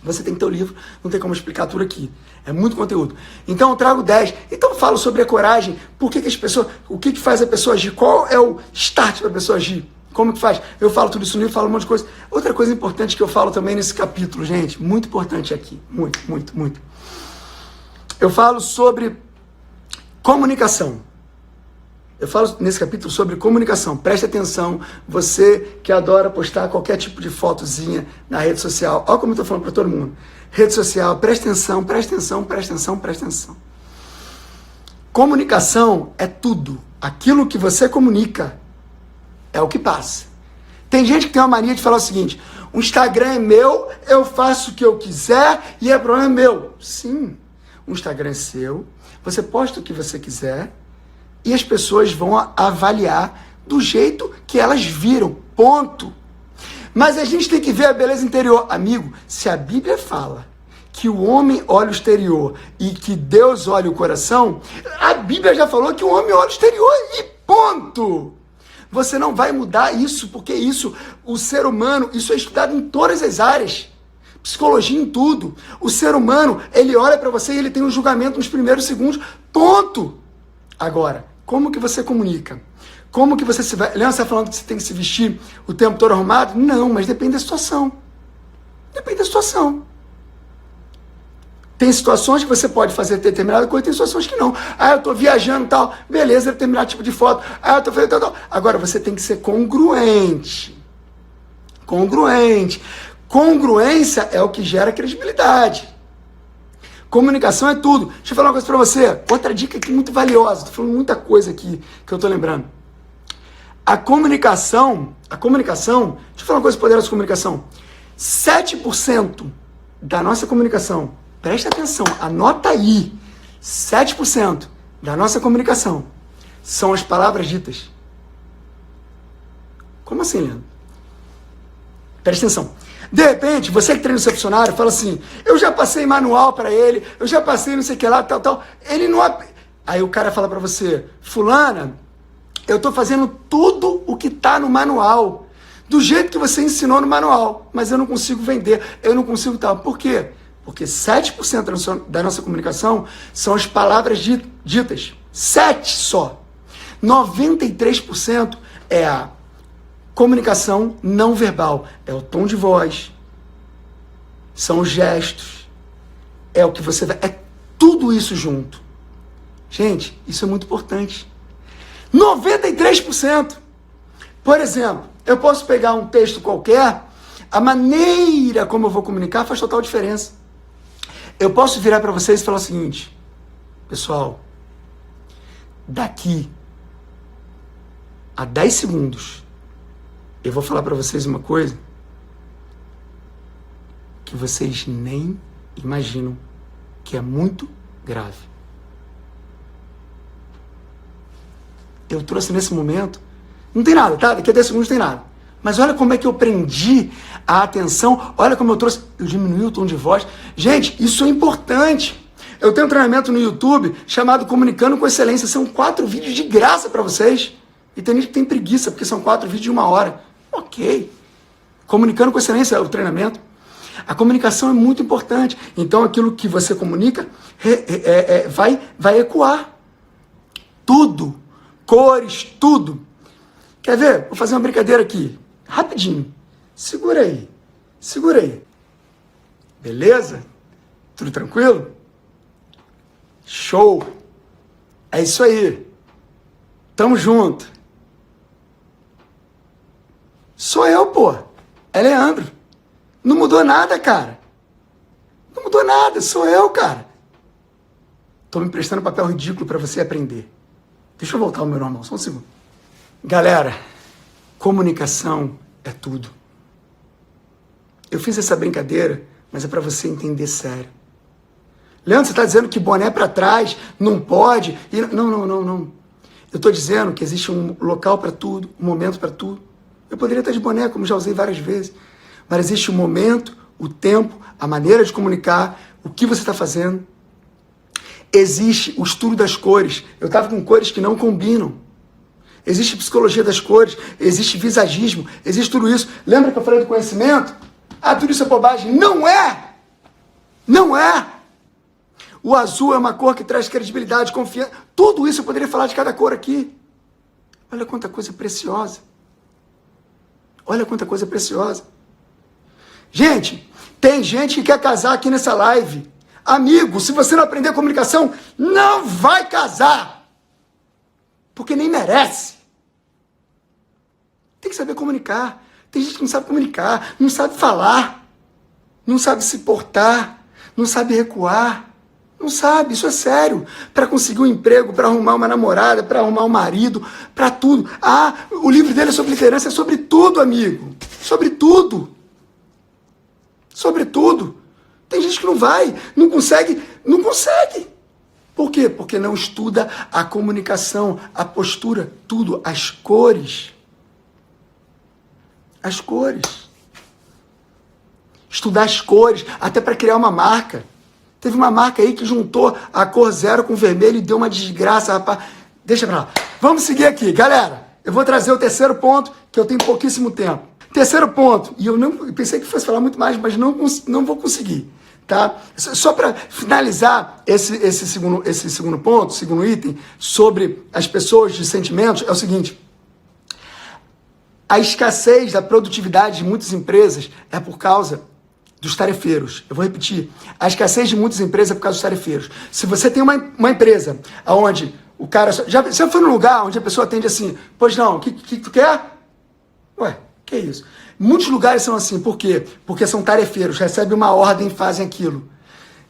Você tem que ter o livro, não tem como explicar tudo aqui. É muito conteúdo. Então eu trago 10. Então eu falo sobre a coragem, por que as pessoas, o que faz a pessoa agir, qual é o start para a pessoa agir, como que faz. Eu falo tudo isso no livro, falo um monte de coisa. Outra coisa importante que eu falo também nesse capítulo, gente, muito importante aqui, muito, muito, muito. Eu falo sobre comunicação. Eu falo nesse capítulo sobre comunicação. Preste atenção, você que adora postar qualquer tipo de fotozinha na rede social. Olha como eu estou falando para todo mundo. Rede social, preste atenção, preste atenção, preste atenção, preste atenção. Comunicação é tudo. Aquilo que você comunica é o que passa. Tem gente que tem uma mania de falar o seguinte, o Instagram é meu, eu faço o que eu quiser e é problema meu. Sim, o Instagram é seu, você posta o que você quiser, e as pessoas vão avaliar do jeito que elas viram. Ponto. Mas a gente tem que ver a beleza interior. Amigo, se a Bíblia fala que o homem olha o exterior e que Deus olha o coração, a Bíblia já falou que o homem olha o exterior e ponto. Você não vai mudar isso, porque isso, o ser humano, isso é estudado em todas as áreas. Psicologia em tudo. O ser humano, ele olha para você e ele tem um julgamento nos primeiros segundos. Ponto. Agora, como que você comunica? Como que você se vai... Leandro, você está falando que você tem que se vestir o tempo todo arrumado? Não, mas depende da situação. Depende da situação. Tem situações que você pode fazer determinada coisa, tem situações que não. Ah, eu estou viajando e tal. Beleza, determinado tipo de foto. Ah, eu estou fazendo tal. Agora, você tem que ser congruente. Congruente. Congruência é o que gera credibilidade. Comunicação é tudo. Deixa eu falar uma coisa pra você. Outra dica aqui muito valiosa. Tô falando muita coisa aqui que eu tô lembrando. A comunicação, deixa eu falar uma coisa poderosa de comunicação. 7% da nossa comunicação, presta atenção, anota aí. 7% da nossa comunicação são as palavras ditas. Como assim, Leandro? Presta atenção. De repente, você que treina o seu funcionário, fala assim, eu já passei manual para ele, eu já passei não sei o que lá, tal. Ele não... Aí o cara fala para você, fulana, eu tô fazendo tudo o que tá no manual, do jeito que você ensinou no manual, mas eu não consigo vender, eu não consigo tal. Por quê? Porque 7% da nossa comunicação são as palavras ditas. 7% só. 93% é a comunicação não verbal. É o tom de voz, são os gestos, é o que você vai... É tudo isso junto. Gente, isso é muito importante. 93%. Por exemplo, eu posso pegar um texto qualquer, a maneira como eu vou comunicar faz total diferença. Eu posso virar para vocês e falar o seguinte, pessoal, daqui a 10 segundos, eu vou falar para vocês uma coisa que vocês nem imaginam, que é muito grave. Eu trouxe nesse momento, não tem nada, tá? Daqui a 10 segundos não tem nada. Mas olha como é que eu prendi a atenção, olha como eu trouxe, eu diminui o tom de voz. Gente, isso é importante. Eu tenho um treinamento no YouTube chamado Comunicando com Excelência. São 4 vídeos de graça para vocês. E tem gente que tem preguiça, porque são 4 vídeos de 1 hora. Ok. Comunicando com Excelência é o treinamento. A comunicação é muito importante. Então, aquilo que você comunica vai ecoar. Tudo. Cores, tudo. Quer ver? Vou fazer uma brincadeira aqui. Rapidinho. Segura aí. Segura aí. Beleza? Tudo tranquilo? Show. É isso aí. Tamo junto. Sou eu, pô. É Leandro. Não mudou nada, cara. Não mudou nada. Sou eu, cara. Tô me emprestando papel ridículo pra você aprender. Deixa eu voltar ao meu normal. Só um segundo. Galera, comunicação é tudo. Eu fiz essa brincadeira, mas é pra você entender sério. Leandro, você tá dizendo que boné pra trás não pode? Não. Eu Eu estou dizendo que existe um local para tudo, um momento para tudo. Eu poderia estar de boné, como já usei várias vezes. Mas existe o momento, o tempo, a maneira de comunicar, o que você está fazendo. Existe o estudo das cores. Eu estava com cores que não combinam. Existe psicologia das cores, existe visagismo, existe tudo isso. Lembra que eu falei do conhecimento? Ah, tudo isso é bobagem. Não é! Não é! O azul é uma cor que traz credibilidade, confiança. Tudo isso eu poderia falar de cada cor aqui. Olha quanta coisa preciosa. Olha quanta coisa preciosa. Gente, tem gente que quer casar aqui nessa live. Amigo, se você não aprender comunicação, não vai casar. Porque nem merece. Tem que saber comunicar. Tem gente que não sabe comunicar, não sabe falar, não sabe se portar, não sabe recuar. Não sabe, isso é sério. Para conseguir um emprego, para arrumar uma namorada, para arrumar um marido, para tudo. Ah, o livro dele é sobre liderança, é sobre tudo, amigo. Sobre tudo. Sobre tudo. Tem gente que não vai, não consegue. Por quê? Porque não estuda a comunicação, a postura, tudo, as cores. As cores. Estudar as cores, até para criar uma marca. Teve uma marca aí que juntou a cor 0 com vermelho e deu uma desgraça, rapaz. Deixa pra lá. Vamos seguir aqui, galera. Eu vou trazer o terceiro ponto, que eu tenho pouquíssimo tempo. Terceiro ponto, e eu pensei que fosse falar muito mais, mas não vou conseguir, tá? Só para finalizar esse segundo ponto, segundo item, sobre as pessoas de sentimentos, é o seguinte. A escassez da produtividade de muitas empresas é por causa dos tarefeiros. Eu vou repetir. A escassez de muitas empresas é por causa dos tarefeiros. Se você tem uma empresa onde o cara... Já foi num lugar onde a pessoa atende assim, pois não, o que tu quer? Ué, que isso? Muitos lugares são assim. Por quê? Porque são tarefeiros, recebem uma ordem e fazem aquilo.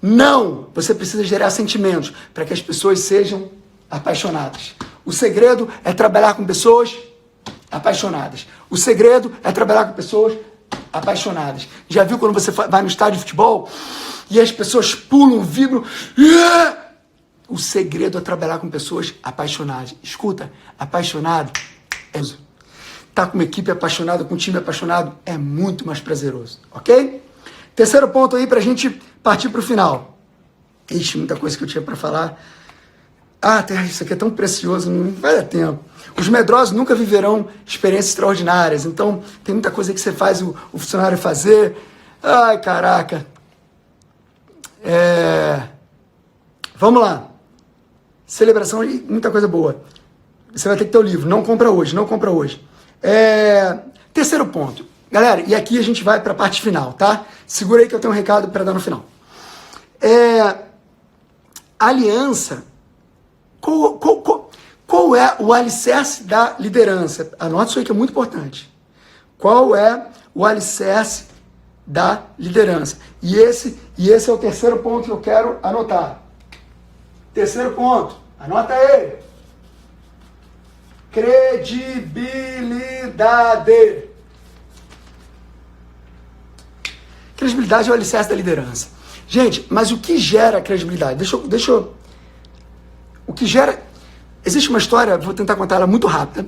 Não! Você precisa gerar sentimentos para que as pessoas sejam apaixonadas. O segredo é trabalhar com pessoas apaixonadas. O segredo é trabalhar com pessoas apaixonadas. Já viu quando você vai no estádio de futebol e as pessoas pulam, vibram? O segredo é trabalhar com pessoas apaixonadas. Escuta, apaixonado é... Tá com uma equipe apaixonada, com um time apaixonado, é muito mais prazeroso, ok? Terceiro ponto aí pra gente partir pro final. Ixi, muita coisa que eu tinha para falar. Ah, isso aqui é tão precioso, não vai dar tempo. Os medrosos nunca viverão experiências extraordinárias. Então, tem muita coisa que você faz o funcionário fazer. Ai, caraca. Vamos lá. Celebração e muita coisa boa. Você vai ter que ter o livro. Não compra hoje, não compra hoje. Terceiro ponto. Galera, e aqui a gente vai para a parte final, tá? Segura aí que eu tenho um recado para dar no final. Aliança. Qual é o alicerce da liderança? Anote isso aí que é muito importante. Qual é o alicerce da liderança? E esse é o terceiro ponto que eu quero anotar. Terceiro ponto, anota aí. Credibilidade. Credibilidade é o alicerce da liderança. Gente, mas o que gera credibilidade? Deixa eu... O que gera... Existe uma história, vou tentar contar ela muito rápida.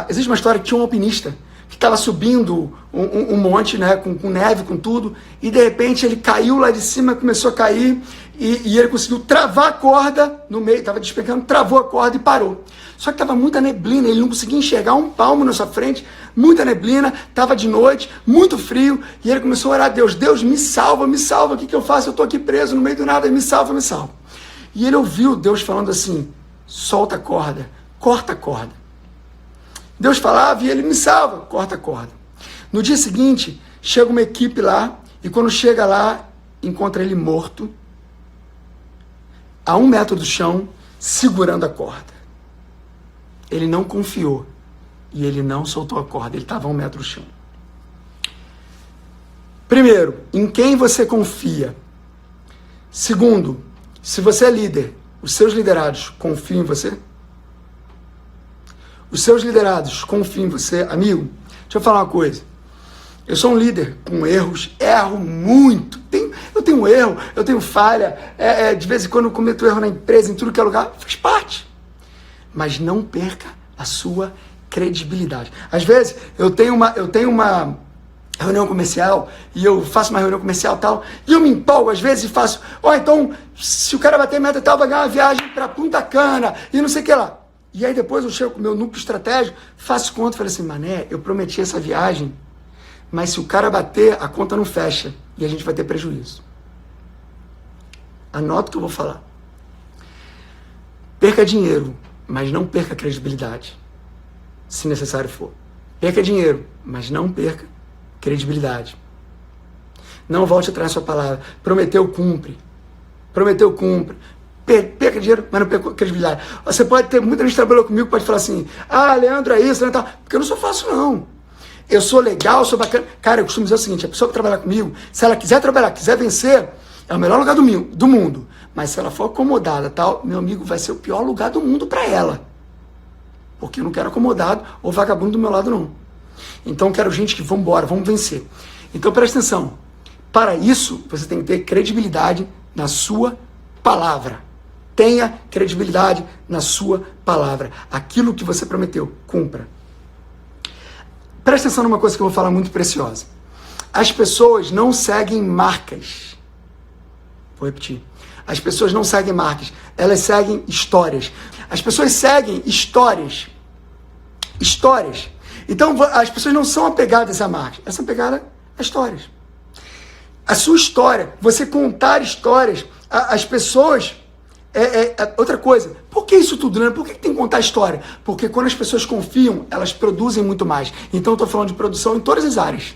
Existe uma história que tinha um alpinista que estava subindo um monte, né, com neve, com tudo, e de repente ele caiu lá de cima, começou a cair, e ele conseguiu travar a corda no meio, estava despencando, travou a corda e parou. Só que estava muita neblina, ele não conseguia enxergar um palmo na sua frente, muita neblina, estava de noite, muito frio, e ele começou a orar a Deus, Deus, me salva, o que eu faço? Eu estou aqui preso no meio do nada, me salva, me salva. E ele ouviu Deus falando assim, solta a corda, corta a corda. Deus falava e ele me salva, corta a corda. No dia seguinte, chega uma equipe lá, e quando chega lá, encontra ele morto, a 1 metro do chão, segurando a corda. Ele não confiou, e ele não soltou a corda, ele estava a 1 metro do chão. Primeiro, em quem você confia? Segundo, se você é líder, os seus liderados confiam em você? Os seus liderados confiam em você? Amigo, deixa eu falar uma coisa. Eu sou um líder com erros, erro muito. Eu Eu tenho erro, eu tenho falha, de vez em quando eu cometo erro na empresa, em tudo que é lugar, faz parte. Mas não perca a sua credibilidade. Às vezes, eu tenho uma reunião comercial, e eu faço uma reunião comercial e tal, e eu me empolgo às vezes e faço, então, se o cara bater meta e tal, vai ganhar uma viagem para Punta Cana, e não sei o que lá. E aí depois eu chego com o meu núcleo estratégico, faço conta e falo assim, mané, eu prometi essa viagem, mas se o cara bater, a conta não fecha, e a gente vai ter prejuízo. Anota o que eu vou falar. Perca dinheiro, mas não perca credibilidade, se necessário for. Perca dinheiro, mas não perca credibilidade. Não volte atrás da sua palavra. Prometeu, cumpre. Prometeu, cumpre. Perca dinheiro, mas não perca credibilidade. Você pode ter, muita gente que trabalhou comigo, pode falar assim, Leandro, é isso, né, tal. Porque eu não sou fácil, não. Eu sou legal, sou bacana. Cara, eu costumo dizer o seguinte, a pessoa que trabalhar comigo, se ela quiser trabalhar, quiser vencer, é o melhor lugar do mundo. Mas se ela for acomodada, tal, meu amigo, vai ser o pior lugar do mundo para ela. Porque eu não quero acomodado ou vagabundo do meu lado, não. Então eu quero gente que vamos embora, vamos vencer. Então presta atenção. Para isso, você tem que ter credibilidade na sua palavra. Tenha credibilidade na sua palavra. Aquilo que você prometeu, cumpra. Presta atenção numa coisa que eu vou falar muito preciosa. As pessoas não seguem marcas. Vou repetir. As pessoas não seguem marcas, elas seguem histórias. As pessoas seguem histórias. Histórias. Então, as pessoas não são apegadas a marcas, elas são apegadas a histórias. A sua história, você contar histórias, as pessoas... outra coisa, por que isso tudo, né? Por que tem que contar história? Porque quando as pessoas confiam, elas produzem muito mais. Então, eu estou falando de produção em todas as áreas.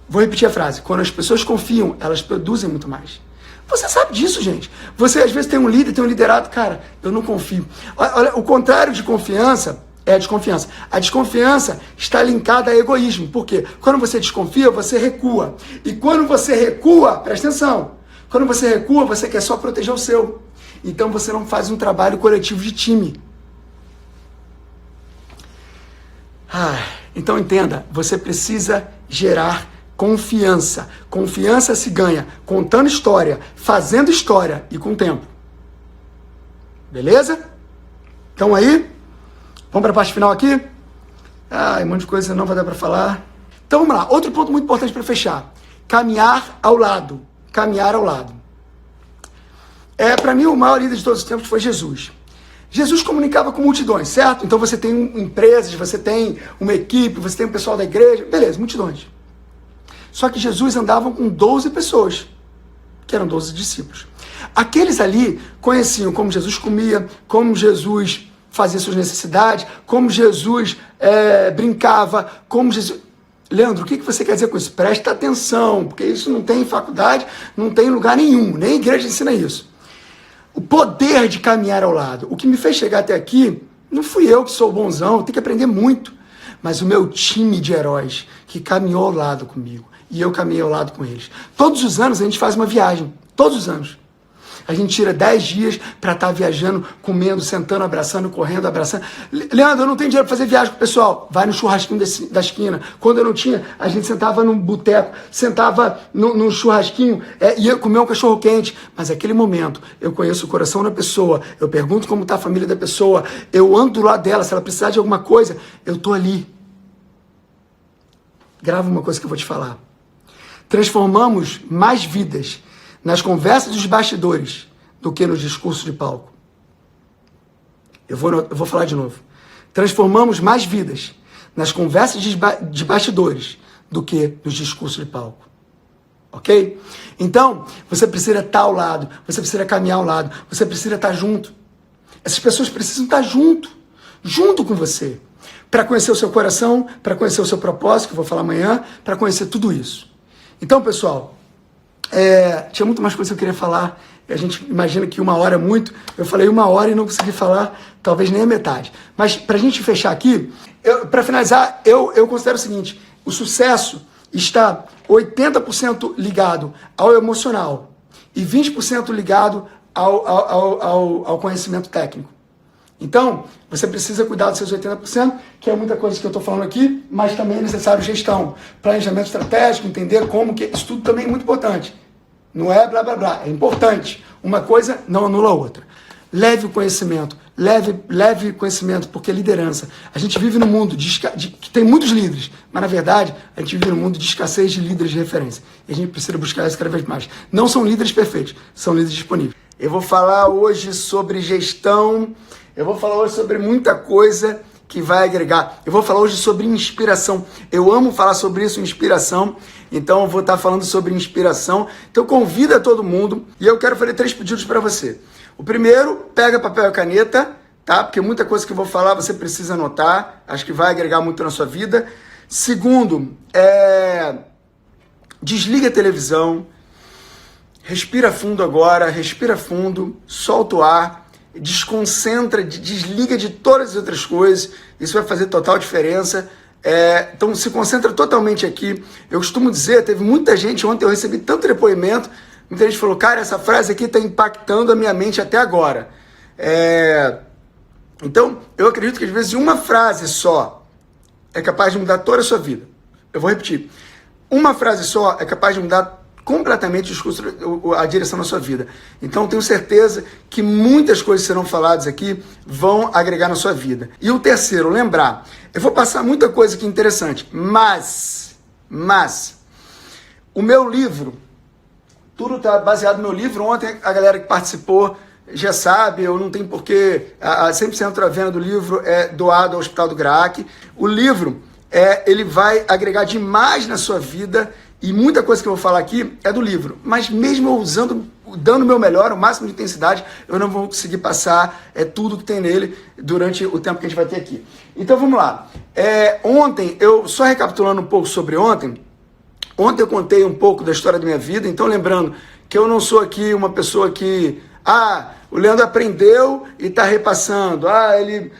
Vou repetir a frase. Quando as pessoas confiam, elas produzem muito mais. Você sabe disso, gente. Você, às vezes, tem um líder, tem um liderado. Cara, eu não confio. Olha, o contrário de confiança é a desconfiança. A desconfiança está linkada a egoísmo. Por quê? Quando você desconfia, você recua. E quando você recua, presta atenção, quando você recua, você quer só proteger o seu. Então você não faz um trabalho coletivo de time. Então entenda, você precisa gerar confiança. Confiança se ganha contando história, fazendo história e com tempo. Beleza? Então aí, vamos para a parte final aqui? Um monte de coisa não vai dar para falar. Então vamos lá, outro ponto muito importante para fechar. Caminhar ao lado. Caminhar ao lado. Para mim, o maior líder de todos os tempos foi Jesus. Jesus comunicava com multidões, certo? Então você tem empresas, você tem uma equipe, você tem o pessoal da igreja, beleza, multidões. Só que Jesus andava com 12 pessoas, que eram 12 discípulos. Aqueles ali conheciam como Jesus comia, como Jesus fazia suas necessidades, como Jesus brincava, como Jesus... Leandro, o que você quer dizer com isso? Presta atenção, porque isso não tem em faculdade, não tem em lugar nenhum, nem a igreja ensina isso. O poder de caminhar ao lado. O que me fez chegar até aqui, não fui eu que sou bonzão, tenho que aprender muito, mas o meu time de heróis que caminhou ao lado comigo, e eu caminhei ao lado com eles. Todos os anos a gente faz uma viagem, todos os anos. A gente tira 10 dias para estar viajando, comendo, sentando, abraçando, correndo, abraçando. Leandro, eu não tenho dinheiro para fazer viagem com o pessoal. Vai no churrasquinho da esquina. Quando eu não tinha, a gente sentava num boteco, sentava num churrasquinho, ia comer um cachorro quente. Mas naquele momento, eu conheço o coração da pessoa, eu pergunto como está a família da pessoa, eu ando do lado dela, se ela precisar de alguma coisa, eu estou ali. Grava uma coisa que eu vou te falar. Transformamos mais vidas nas conversas dos bastidores do que nos discursos de palco. Eu vou falar de novo. Transformamos mais vidas nas conversas de bastidores do que nos discursos de palco. Ok? Então, você precisa estar ao lado, você precisa caminhar ao lado, você precisa estar junto. Essas pessoas precisam estar junto com você, para conhecer o seu coração, para conhecer o seu propósito, que eu vou falar amanhã, para conhecer tudo isso. Então, pessoal, tinha muito mais coisa que eu queria falar. A gente imagina que 1 hora é muito. Eu falei 1 hora e não consegui falar, talvez nem a metade. Mas para a gente fechar aqui, para finalizar, eu considero o seguinte: o sucesso está 80% ligado ao emocional e 20% ligado ao conhecimento técnico. Então, você precisa cuidar dos seus 80%, que é muita coisa que eu estou falando aqui, mas também é necessário gestão, planejamento estratégico, entender como que... Isso tudo também é muito importante. Não é blá, blá, blá. É importante. Uma coisa não anula a outra. Leve o conhecimento. Leve conhecimento, porque é liderança. A gente vive num mundo que tem muitos líderes, mas, na verdade, a gente vive num mundo de escassez de líderes de referência. E a gente precisa buscar isso cada vez mais. Não são líderes perfeitos, são líderes disponíveis. Eu vou falar hoje sobre gestão... Eu vou falar hoje sobre muita coisa que vai agregar. Eu vou falar hoje sobre inspiração. Eu amo falar sobre isso, inspiração. Então eu vou estar falando sobre inspiração. Então convida todo mundo e eu quero fazer 3 pedidos para você. O primeiro, pega papel e caneta, tá? Porque muita coisa que eu vou falar você precisa anotar. Acho que vai agregar muito na sua vida. Segundo, desliga a televisão. Respira fundo agora, respira fundo, solta o ar. Desconcentra, desliga de todas as outras coisas, isso vai fazer total diferença. Então se concentra totalmente aqui. Eu costumo dizer, teve muita gente, ontem eu recebi tanto depoimento, muita gente falou, cara, essa frase aqui está impactando a minha mente até agora. Então eu acredito que às vezes uma frase só é capaz de mudar toda a sua vida. Eu vou repetir, uma frase só é capaz de mudar completamente a direção da sua vida. Então, tenho certeza que muitas coisas que serão faladas aqui vão agregar na sua vida. E o terceiro, lembrar, eu vou passar muita coisa aqui interessante, mas, o meu livro, tudo está baseado no meu livro. Ontem, a galera que participou já sabe, eu não tenho porquê, 100% da venda do livro é doado ao Hospital do Graac. O livro, ele vai agregar demais na sua vida. E muita coisa que eu vou falar aqui é do livro, mas mesmo eu dando o meu melhor, o máximo de intensidade, eu não vou conseguir passar tudo que tem nele durante o tempo que a gente vai ter aqui. Então vamos lá. Ontem, só recapitulando um pouco sobre ontem eu contei um pouco da história da minha vida, então lembrando que eu não sou aqui uma pessoa que, o Leandro aprendeu e está repassando, ele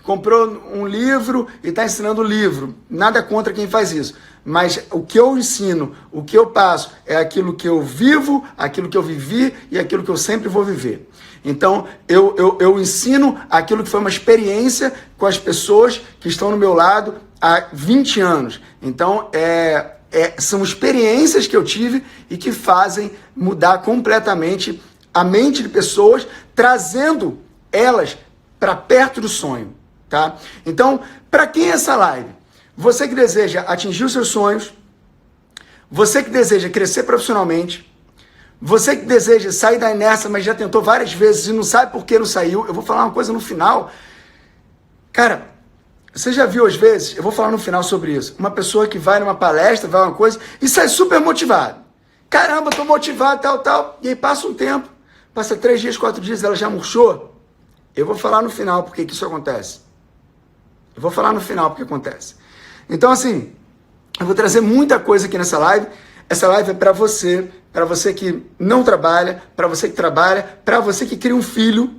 comprou um livro e está ensinando o livro. Nada contra quem faz isso. Mas o que eu ensino, o que eu passo, é aquilo que eu vivo, aquilo que eu vivi e aquilo que eu sempre vou viver. Então, eu ensino aquilo que foi uma experiência com as pessoas que estão no meu lado há 20 anos. Então, são experiências que eu tive e que fazem mudar completamente a mente de pessoas, trazendo elas para perto do sonho. Tá? Então, para quem é essa live? Você que deseja atingir os seus sonhos, você que deseja crescer profissionalmente, você que deseja sair da inércia, mas já tentou várias vezes e não sabe por que não saiu. Eu vou falar uma coisa no final. Cara, você já viu às vezes, eu vou falar no final sobre isso, uma pessoa que vai numa palestra, vai uma coisa e sai super motivado. Caramba, tô motivado, tal. E aí passa um tempo, passa 3 dias, 4 dias, ela já murchou. Eu vou falar no final porque que isso acontece. Então, assim, eu vou trazer muita coisa aqui nessa live. Essa live é para você que não trabalha, para você que trabalha, para você que cria um filho,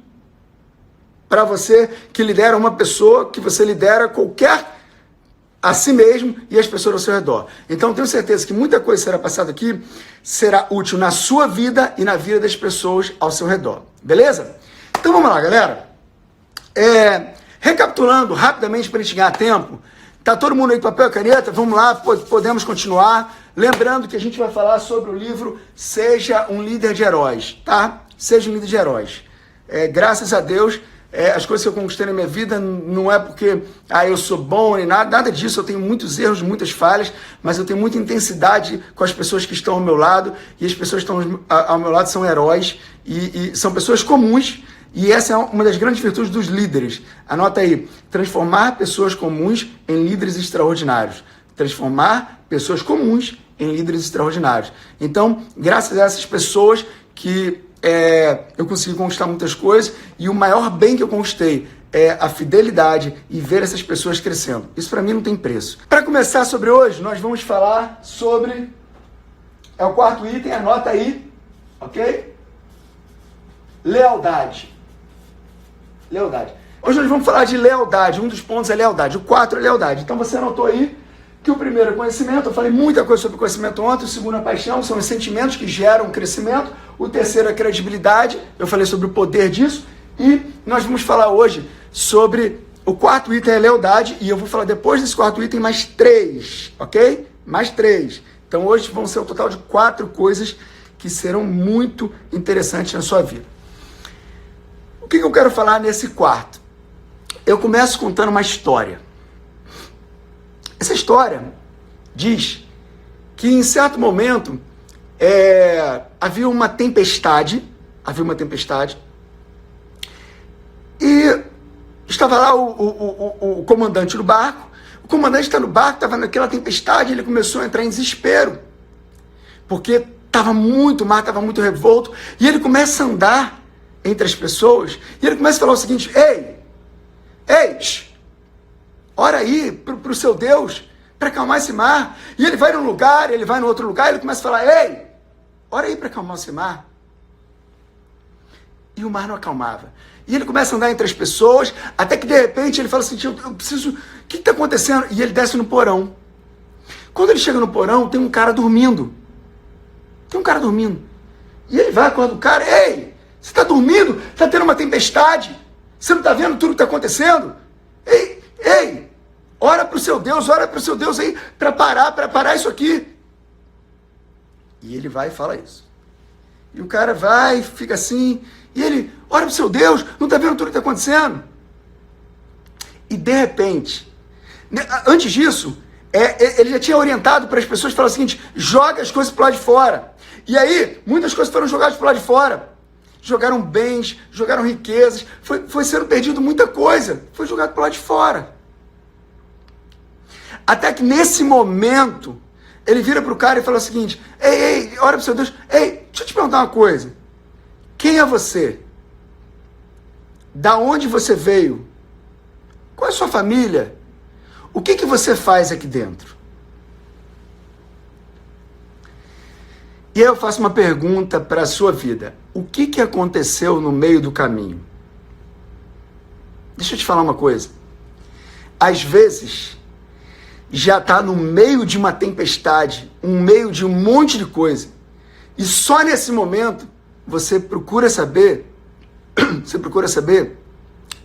para você que lidera uma pessoa, que você lidera a si mesmo e as pessoas ao seu redor. Então, tenho certeza que muita coisa será passada aqui, será útil na sua vida e na vida das pessoas ao seu redor. Beleza? Então, vamos lá, galera. Recapitulando rapidamente para a gente ganhar tempo, tá todo mundo aí com papel e caneta? Vamos lá, podemos continuar. Lembrando que a gente vai falar sobre o livro Seja um Líder de Heróis, tá? Seja um Líder de Heróis. Graças a Deus, as coisas que eu conquistei na minha vida não é porque eu sou bom nem nada disso. Eu tenho muitos erros, muitas falhas, mas eu tenho muita intensidade com as pessoas que estão ao meu lado, e as pessoas que estão ao meu lado são heróis e são pessoas comuns. E essa é uma das grandes virtudes dos líderes. Anota aí, transformar pessoas comuns em líderes extraordinários. Transformar pessoas comuns em líderes extraordinários. Então, graças a essas pessoas que eu consegui conquistar muitas coisas, e o maior bem que eu conquistei é a fidelidade e ver essas pessoas crescendo. Isso para mim não tem preço. Para começar sobre hoje, nós vamos falar sobre... o 4º item, anota aí, ok? Lealdade. Hoje nós vamos falar de lealdade. Um dos pontos é lealdade. O 4 é lealdade. Então você anotou aí que o primeiro é conhecimento. Eu falei muita coisa sobre conhecimento ontem. O segundo é paixão. São os sentimentos que geram crescimento. O terceiro é credibilidade. Eu falei sobre o poder disso. E nós vamos falar hoje sobre o quarto item, é lealdade, e eu vou falar depois desse quarto item mais 3, ok? Mais 3. Então hoje vão ser um total de 4 coisas que serão muito interessantes na sua vida. O que eu quero falar nesse quarto? Eu começo contando uma história. Essa história diz que em certo momento havia uma tempestade, e estava lá o comandante do barco. O comandante está no barco, estava naquela tempestade, ele começou a entrar em desespero, porque estava muito mar, estava muito revolto, e ele começa a andar entre as pessoas, e ele começa a falar o seguinte: ei, ora aí para o seu Deus, para acalmar esse mar. E ele vai num lugar, ele vai no outro lugar, ele começa a falar: ei, ora aí para acalmar esse mar. E o mar não acalmava. E ele começa a andar entre as pessoas, até que de repente ele fala assim: eu preciso, o que está acontecendo? E ele desce no porão. Quando ele chega no porão, tem um cara dormindo. E ele vai, acorda o cara: ei, você está dormindo? Está tendo uma tempestade? Você não está vendo tudo que está acontecendo? Ei, ora para o seu Deus aí, para parar isso aqui. E ele vai e fala isso. E o cara vai, fica assim, e ele ora para o seu Deus, não está vendo tudo que está acontecendo? E de repente, antes disso, ele já tinha orientado para as pessoas, falar o seguinte: joga as coisas para o lado de fora. E aí, muitas coisas foram jogadas para o lado de fora. Jogaram bens, jogaram riquezas, foi sendo perdido muita coisa, foi jogado para o lado de fora. Até que nesse momento, ele vira para o cara e fala o seguinte: ei, ora para o seu Deus, ei, deixa eu te perguntar uma coisa. Quem é você? Da onde você veio? Qual é a sua família? O que você faz aqui dentro? E aí eu faço uma pergunta para a sua vida. O que aconteceu no meio do caminho? Deixa eu te falar uma coisa. Às vezes, já está no meio de uma tempestade, no meio de um monte de coisa. E só nesse momento, você procura saber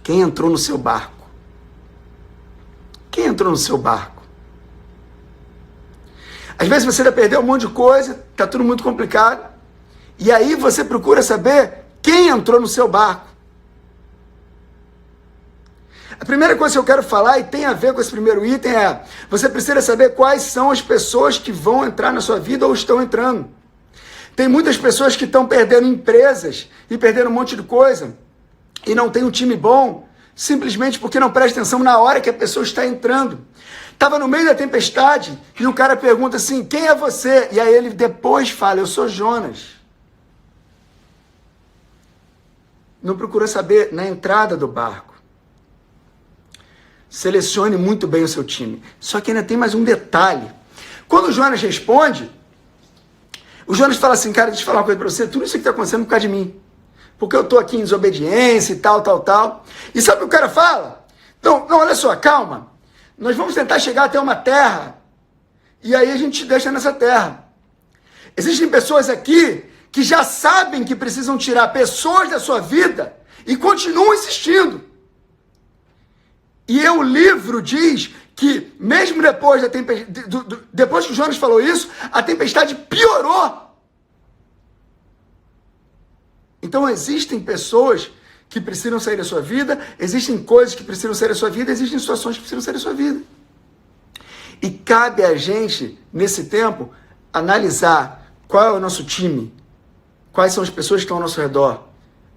quem entrou no seu barco. Quem entrou no seu barco? Às vezes você já perdeu um monte de coisa, está tudo muito complicado, e aí você procura saber quem entrou no seu barco. A primeira coisa que eu quero falar, e tem a ver com esse primeiro item, é: você precisa saber quais são as pessoas que vão entrar na sua vida ou estão entrando. Tem muitas pessoas que estão perdendo empresas e perdendo um monte de coisa, e não tem um time bom, simplesmente porque não presta atenção na hora que a pessoa está entrando. Estava no meio da tempestade e o cara pergunta assim: quem é você? E aí ele depois fala: eu sou Jonas. Não procura saber na entrada do barco. Selecione muito bem o seu time. Só que ainda tem mais um detalhe. Quando o Jonas responde, o Jonas fala assim: cara, deixa eu falar uma coisa para você, tudo isso que está acontecendo por causa de mim. Porque eu estou aqui em desobediência e tal. E sabe o que o cara fala? Não, olha só, calma. Nós vamos tentar chegar até uma terra, e aí a gente te deixa nessa terra. Existem pessoas aqui que já sabem que precisam tirar pessoas da sua vida e continuam insistindo. E o livro diz que mesmo depois da depois que o Jonas falou isso, a tempestade piorou. Então existem pessoas que precisam sair da sua vida, existem coisas que precisam sair da sua vida, existem situações que precisam sair da sua vida. E cabe a gente, nesse tempo, analisar qual é o nosso time, quais são as pessoas que estão ao nosso redor.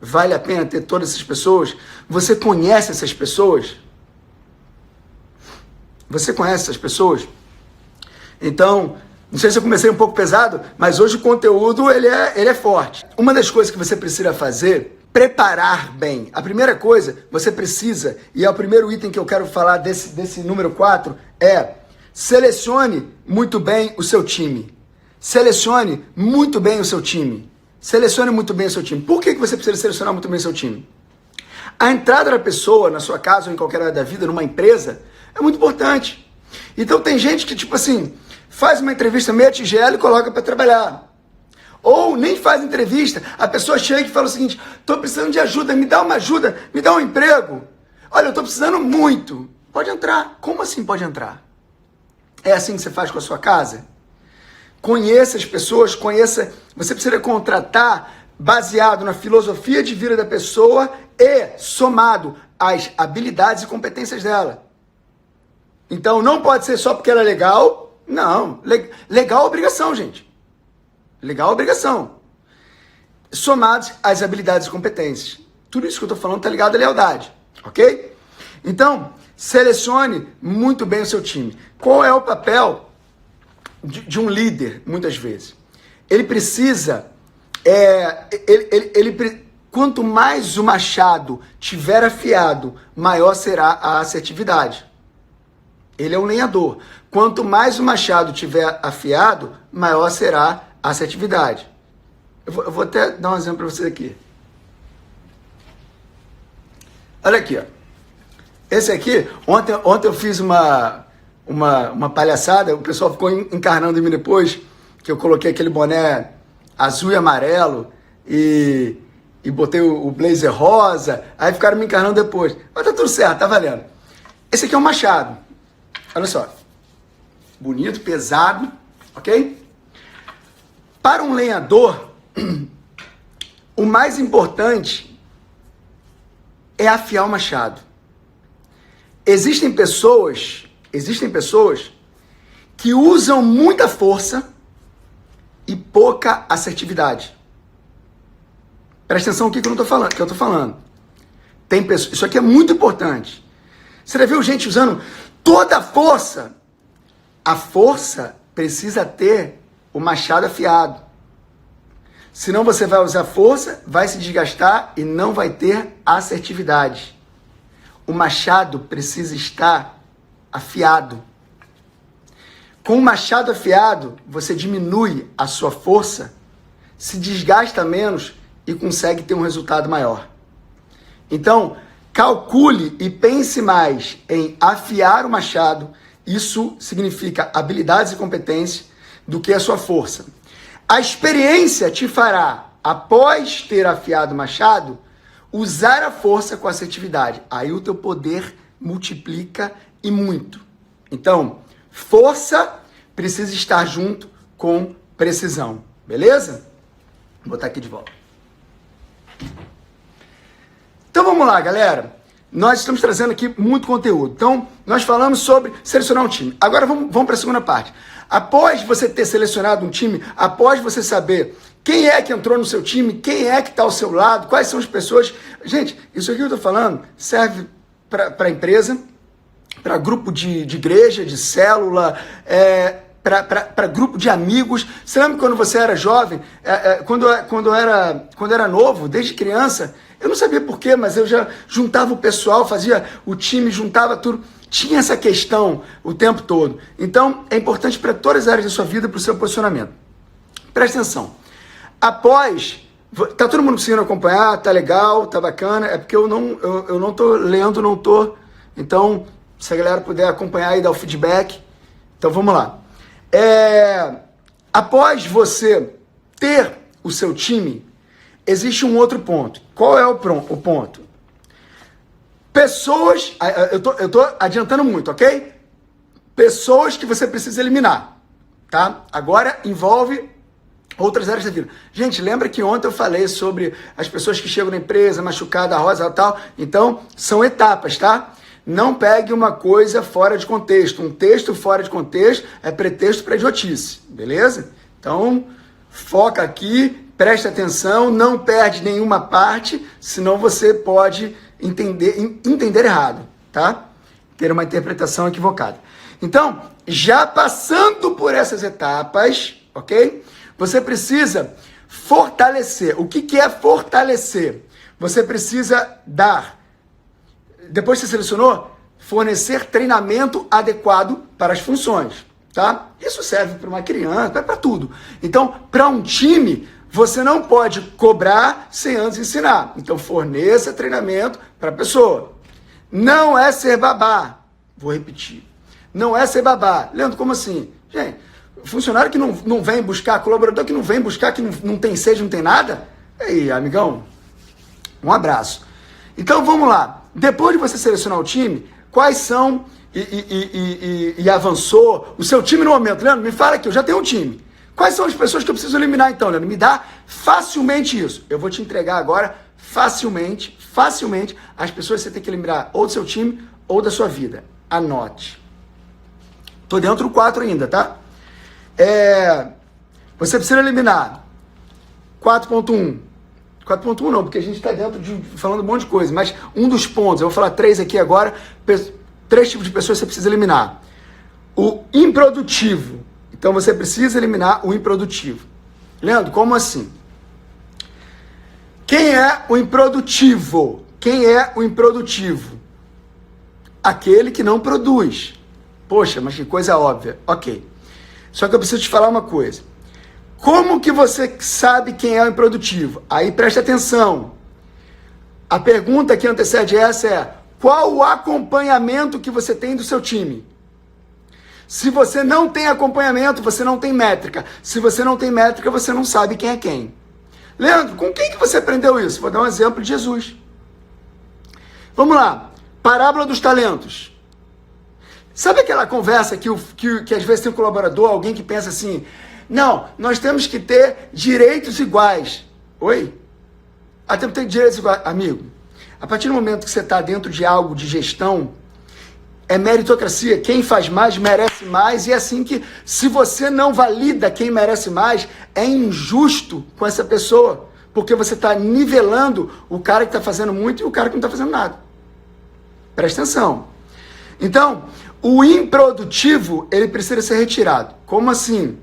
Vale a pena ter todas essas pessoas? Você conhece essas pessoas? Você conhece essas pessoas? Então, não sei se eu comecei um pouco pesado, mas hoje o conteúdo ele é forte. Uma das coisas que você precisa fazer, preparar bem. A primeira coisa, você precisa, e é o primeiro item que eu quero falar desse número 4, é: selecione muito bem o seu time. Selecione muito bem o seu time. Selecione muito bem o seu time. Por que você precisa selecionar muito bem o seu time? A entrada da pessoa na sua casa ou em qualquer área da vida, numa empresa, é muito importante. Então tem gente que, tipo assim, faz uma entrevista meia tigela e coloca para trabalhar. Ou nem faz entrevista, a pessoa chega e fala o seguinte: estou precisando de ajuda, me dá uma ajuda, me dá um emprego. Olha, eu estou precisando muito. Pode entrar. Como assim pode entrar? É assim que você faz com a sua casa? Conheça as pessoas, conheça. Você precisa contratar baseado na filosofia de vida da pessoa e somado às habilidades e competências dela. Então não pode ser só porque ela é legal. Não. Legal é obrigação, gente. Legal é obrigação. Somados às habilidades e competências. Tudo isso que eu estou falando está ligado à lealdade. Ok? Então, selecione muito bem o seu time. Qual é o papel de um líder, muitas vezes? Ele precisa... quanto mais o machado tiver afiado, maior será a assertividade. Ele é um lenhador. Quanto mais o machado tiver afiado, maior será a assertividade. Eu vou até dar um exemplo para vocês aqui. Olha aqui, ó. Esse aqui, ontem eu fiz uma palhaçada, o pessoal ficou encarnando em mim depois, que eu coloquei aquele boné azul e amarelo e botei o blazer rosa, aí ficaram me encarnando depois. Mas tá tudo certo, tá valendo. Esse aqui é um machado. Olha só. Bonito, pesado, ok? Para um lenhador, o mais importante é afiar o machado. Existem pessoas que usam muita força e pouca assertividade. Presta atenção no que eu tô falando. Tem pessoas, isso aqui é muito importante. Você já viu gente usando toda a força? A força precisa ter o machado afiado. Senão você vai usar força, vai se desgastar e não vai ter assertividade. O machado precisa estar afiado. Com o machado afiado, você diminui a sua força, se desgasta menos e consegue ter um resultado maior. Então, calcule e pense mais em afiar o machado. Isso significa habilidades e competências do que a sua força. A experiência te fará, após ter afiado o machado, usar a força com assertividade. Aí o teu poder multiplica e muito. Então, força precisa estar junto com precisão. Beleza? Vou botar aqui de volta. Então vamos lá, galera. Nós estamos trazendo aqui muito conteúdo. Então, nós falamos sobre selecionar um time. Agora vamos para a segunda parte. Após você ter selecionado um time, após você saber quem é que entrou no seu time, quem é que está ao seu lado, quais são as pessoas... Gente, isso aqui que eu estou falando serve para empresa, para grupo de igreja, de célula, para grupo de amigos. Você lembra quando você era jovem, quando eu era novo, desde criança, eu não sabia porquê, mas eu já juntava o pessoal, fazia o time, juntava tudo. Tinha essa questão o tempo todo. Então, é importante para todas as áreas da sua vida, para o seu posicionamento. Presta atenção. Após... Tá todo mundo conseguindo acompanhar? Tá legal? Tá bacana? É porque eu não tô lendo, não tô... Então, se a galera puder acompanhar e dar o feedback. Então, vamos lá. Após você ter o seu time, existe um outro ponto. Qual é o ponto? Pessoas... Eu tô adiantando muito, ok? Pessoas que você precisa eliminar, tá? Agora envolve outras áreas da vida. Gente, lembra que ontem eu falei sobre as pessoas que chegam na empresa, machucada, rosa e tal? Então, são etapas, tá? Não pegue uma coisa fora de contexto. Um texto fora de contexto é pretexto para idiotice, beleza? Então, foca aqui, preste atenção, não perde nenhuma parte, senão você pode entender errado, tá? Ter uma interpretação equivocada. Então, já passando por essas etapas, ok? Você precisa fortalecer. O que é fortalecer? Você precisa dar, depois que você selecionou, fornecer treinamento adequado para as funções, tá? Isso serve para uma criança, para tudo. Então, para um time, você não pode cobrar sem antes ensinar. Então, forneça treinamento para a pessoa. Não é ser babá. Vou repetir. Não é ser babá. Leandro, como assim? Gente, Funcionário que não vem buscar, colaborador que não vem buscar, que não tem sede, não tem nada. E aí, amigão, um abraço. Então vamos lá. Depois de você selecionar o time, quais são e avançou o seu time no momento? Leandro, me fala aqui, eu já tenho um time. Quais são as pessoas que eu preciso eliminar então, Leandro? Me dá facilmente isso. Eu vou te entregar agora facilmente as pessoas que você tem que eliminar ou do seu time ou da sua vida. Anote. Tô dentro do 4 ainda, tá? Você precisa eliminar 4.1. 4.1 não, porque a gente está dentro de falando um monte de coisa, mas um dos pontos, eu vou falar 3 aqui agora, 3 tipos de pessoas você precisa eliminar. O improdutivo. Então você precisa eliminar o improdutivo. Leandro, como assim? Quem é o improdutivo? Quem é o improdutivo? Aquele que não produz. Poxa, mas que coisa óbvia. Ok. Só que eu preciso te falar uma coisa. Como que você sabe quem é o improdutivo? Aí preste atenção. A pergunta que antecede essa é: qual o acompanhamento que você tem do seu time? Se você não tem acompanhamento, você não tem métrica. Se você não tem métrica, você não sabe quem é quem. Leandro, com quem que você aprendeu isso? Vou dar um exemplo de Jesus. Vamos lá. Parábola dos talentos. Sabe aquela conversa que às vezes tem um colaborador, alguém que pensa assim, não, nós temos que ter direitos iguais. Oi? Temos que ter direitos iguais. Amigo, a partir do momento que você está dentro de algo de gestão, é meritocracia. Quem faz mais, merece mais. E é assim que, se você não valida quem merece mais, é injusto com essa pessoa. Porque você está nivelando o cara que está fazendo muito e o cara que não está fazendo nada. Presta atenção. Então, o improdutivo, ele precisa ser retirado. Como assim?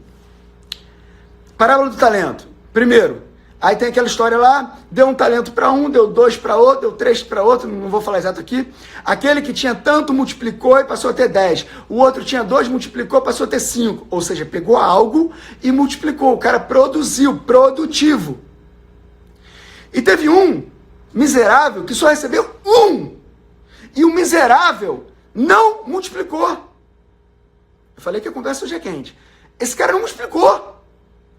Parábola do talento. Primeiro, aí tem aquela história lá, deu um talento para um, deu 2 para outro, deu 3 para outro, não vou falar exato aqui. Aquele que tinha tanto multiplicou e passou a ter 10. O outro tinha 2, multiplicou, passou a ter 5. Ou seja, pegou algo e multiplicou. O cara produziu, produtivo. E teve um miserável que só recebeu 1. E o miserável não multiplicou. Eu falei que a conversa hoje é quente. Esse cara não multiplicou.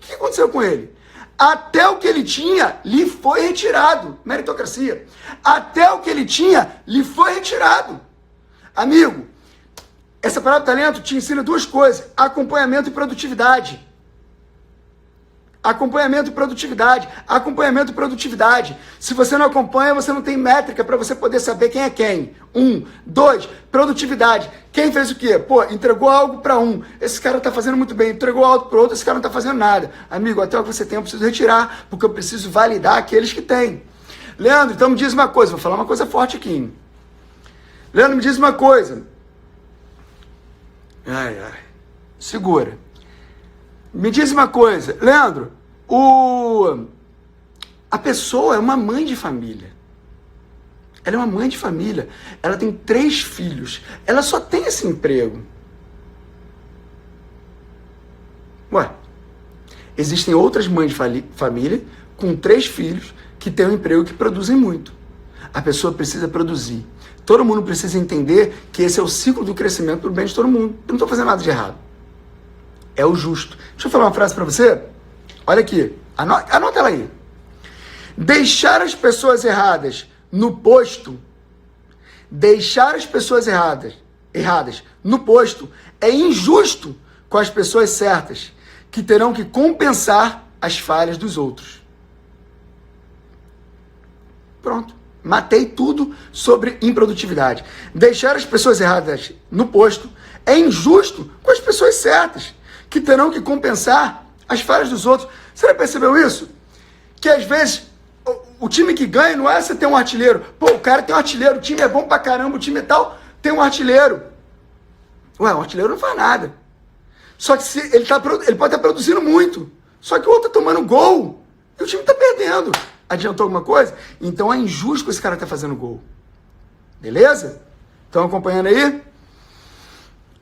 O que aconteceu com ele? Até o que ele tinha lhe foi retirado. Meritocracia. Até o que ele tinha lhe foi retirado. Amigo, essa palavra talento te ensina 2 coisas: acompanhamento e produtividade. Acompanhamento e produtividade. Acompanhamento e produtividade. Se você não acompanha, você não tem métrica para você poder saber quem é quem. 1. 2. Produtividade. Quem fez o quê? Pô, entregou algo para um. Esse cara tá fazendo muito bem. Entregou algo para outro. Esse cara não tá fazendo nada. Amigo, até o que você tem eu preciso retirar, porque eu preciso validar aqueles que têm. Leandro, então me diz uma coisa. Vou falar uma coisa forte aqui, hein? Leandro, me diz uma coisa. Segura. Me diz uma coisa, Leandro, a pessoa é uma mãe de família. Ela é uma mãe de família. Ela tem 3 filhos. Ela só tem esse emprego. Ué, existem outras mães de família com 3 filhos que têm um emprego que produzem muito. A pessoa precisa produzir. Todo mundo precisa entender que esse é o ciclo do crescimento para o bem de todo mundo. Eu não estou fazendo nada de errado. É o justo. Deixa eu falar uma frase para você. Olha aqui. Anota ela aí. Deixar as pessoas erradas no posto. Deixar as pessoas erradas no posto é injusto com as pessoas certas, que terão que compensar as falhas dos outros. Pronto. Matei tudo sobre improdutividade. Deixar as pessoas erradas no posto é injusto com as pessoas certas, que terão que compensar as falhas dos outros. Você já percebeu isso? Que às vezes o time que ganha não é você ter um artilheiro. Pô, o cara tem um artilheiro, o time é bom pra caramba, o time é tal, tem um artilheiro. Ué, um artilheiro não faz nada. Só que ele pode estar produzindo muito. Só que o outro tá tomando gol e o time tá perdendo. Adiantou alguma coisa? Então é injusto que esse cara tá fazendo gol. Beleza? Estão acompanhando aí?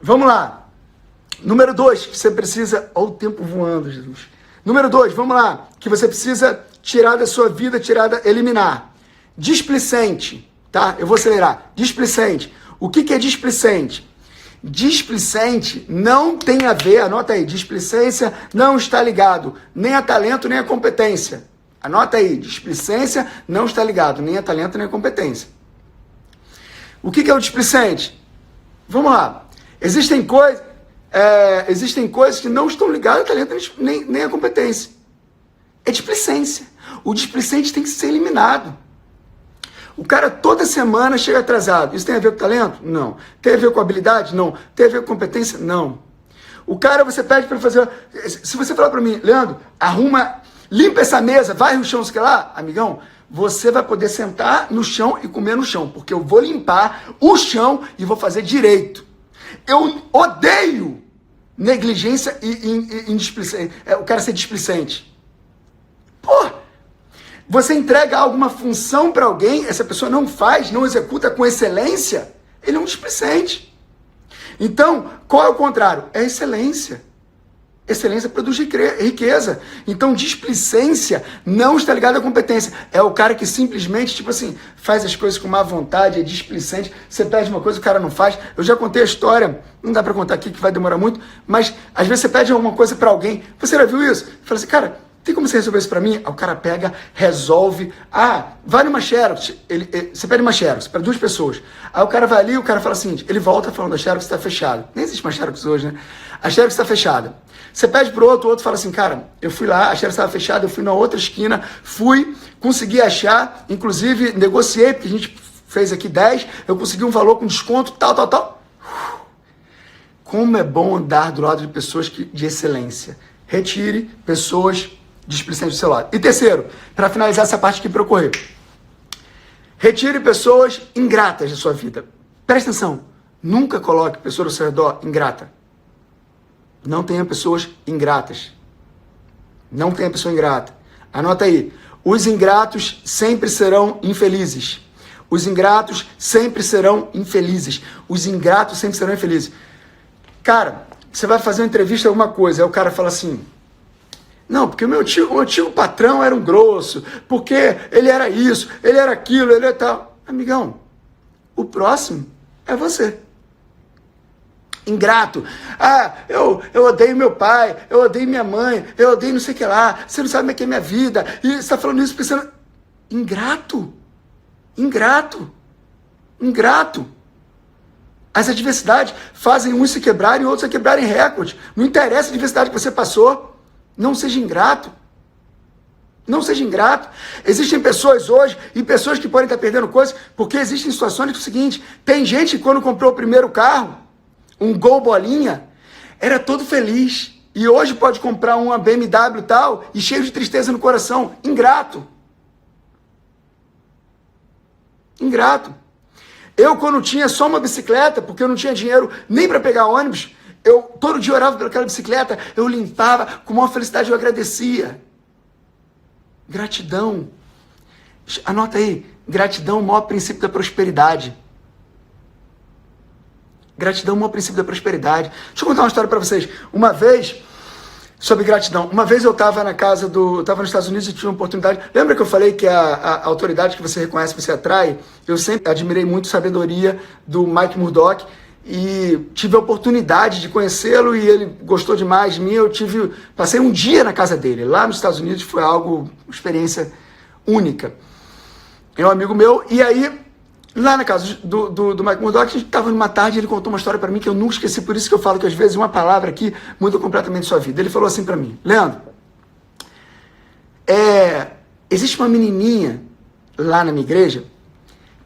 Vamos lá. Número 2, que você precisa... Olha o tempo voando, Jesus. Número 2, vamos lá. Que você precisa tirar da sua vida, eliminar. Displicente, tá? Eu vou acelerar. Displicente. O que é displicente? Displicente não tem a ver, anota aí, displicência não está ligado nem a talento nem a competência. Anota aí, displicência não está ligado nem a talento nem a competência. O que é o displicente? Vamos lá. Existem coisas que não estão ligadas a talento nem a competência. É displicência. O displicente tem que ser eliminado. O cara toda semana chega atrasado. Isso tem a ver com talento? Não. Tem a ver com habilidade? Não. Tem a ver com competência? Não. O cara, você pede para fazer... Se você falar para mim, Leandro, limpa essa mesa, varre o chão, sei lá, amigão, você vai poder sentar no chão e comer no chão, porque eu vou limpar o chão e vou fazer direito. Eu odeio negligência e indisplicência. O cara ser displicente. Pô, você entrega alguma função para alguém, essa pessoa não faz, não executa com excelência, ele é um displicente. Então, qual é o contrário? É excelência. Excelência produz riqueza. Então, displicência não está ligada à competência. É o cara que simplesmente, tipo assim, faz as coisas com má vontade, é displicente. Você pede uma coisa, o cara não faz. Eu já contei a história, não dá para contar aqui que vai demorar muito, mas às vezes você pede alguma coisa para alguém. Você já viu isso? Fala assim, cara, tem como você resolver isso para mim? Aí o cara pega, resolve. Vai numa Xerox. Você pede uma Xerox para 2 pessoas. Aí o cara vai ali, o cara fala assim, ele volta falando, a Xerox está fechada. Nem existe mais Xerox hoje, né? A Xerox está fechada. Você pede pro outro, o outro fala assim, cara, eu fui lá, a Xerox estava fechada, eu fui na outra esquina, consegui achar, inclusive negociei, porque a gente fez aqui 10, eu consegui um valor com desconto, tal. Como é bom andar do lado de pessoas de excelência. Retire pessoas displicentes do seu lado. E terceiro, para finalizar essa parte aqui para eu correr. Retire pessoas ingratas da sua vida. Presta atenção, nunca coloque pessoas ao seu redor ingrata. Não tenha pessoas ingratas. Não tenha pessoa ingrata. Anota aí. Os ingratos sempre serão infelizes. Os ingratos sempre serão infelizes. Os ingratos sempre serão infelizes. Cara, você vai fazer uma entrevista, alguma coisa, aí o cara fala assim, não, porque o antigo patrão era um grosso, porque ele era isso, ele era aquilo, ele era tal. Amigão, o próximo é você. Ingrato. Eu odeio meu pai, eu odeio minha mãe, eu odeio não sei o que lá, você não sabe como é que é minha vida, e você está falando isso pensando... Ingrato. As adversidades fazem uns se quebrarem e outros se quebrarem recorde. Não interessa a adversidade que você passou. Não seja ingrato. Não seja ingrato. Existem pessoas hoje e pessoas que podem estar perdendo coisas porque existem situações que é o seguinte, tem gente que quando comprou o primeiro carro, um Gol bolinha, era todo feliz. E hoje pode comprar uma BMW e tal e cheio de tristeza no coração. Ingrato. Eu, quando tinha só uma bicicleta, porque eu não tinha dinheiro nem para pegar ônibus, eu todo dia orava pelaquela bicicleta, eu limpava, com maior felicidade eu agradecia. Gratidão. Anota aí, gratidão é o maior princípio da prosperidade. Gratidão é o maior princípio da prosperidade. Deixa eu contar uma história para vocês. Uma vez, sobre gratidão, uma vez eu estava estava nos Estados Unidos e tive uma oportunidade. Lembra que eu falei que a autoridade que você reconhece, você atrai? Eu sempre admirei muito a sabedoria do Mike Murdock e tive a oportunidade de conhecê-lo e ele gostou demais de mim. Passei um dia na casa dele, lá nos Estados Unidos, foi uma experiência única. É um amigo meu, e aí, lá na casa do Mike Murdock, a gente estava numa tarde, ele contou uma história para mim que eu nunca esqueci, por isso que eu falo que às vezes uma palavra aqui muda completamente sua vida. Ele falou assim para mim, Leandro, existe uma menininha lá na minha igreja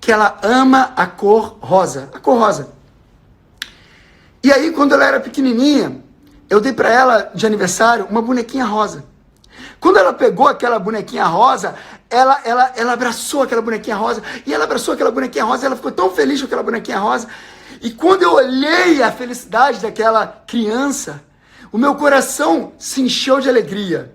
que ela ama a cor rosa. E aí, quando ela era pequenininha, eu dei para ela de aniversário uma bonequinha rosa. Quando ela pegou aquela bonequinha rosa, ela abraçou aquela bonequinha rosa, e ela abraçou aquela bonequinha rosa, e ela ficou tão feliz com aquela bonequinha rosa. E quando eu olhei a felicidade daquela criança, o meu coração se encheu de alegria.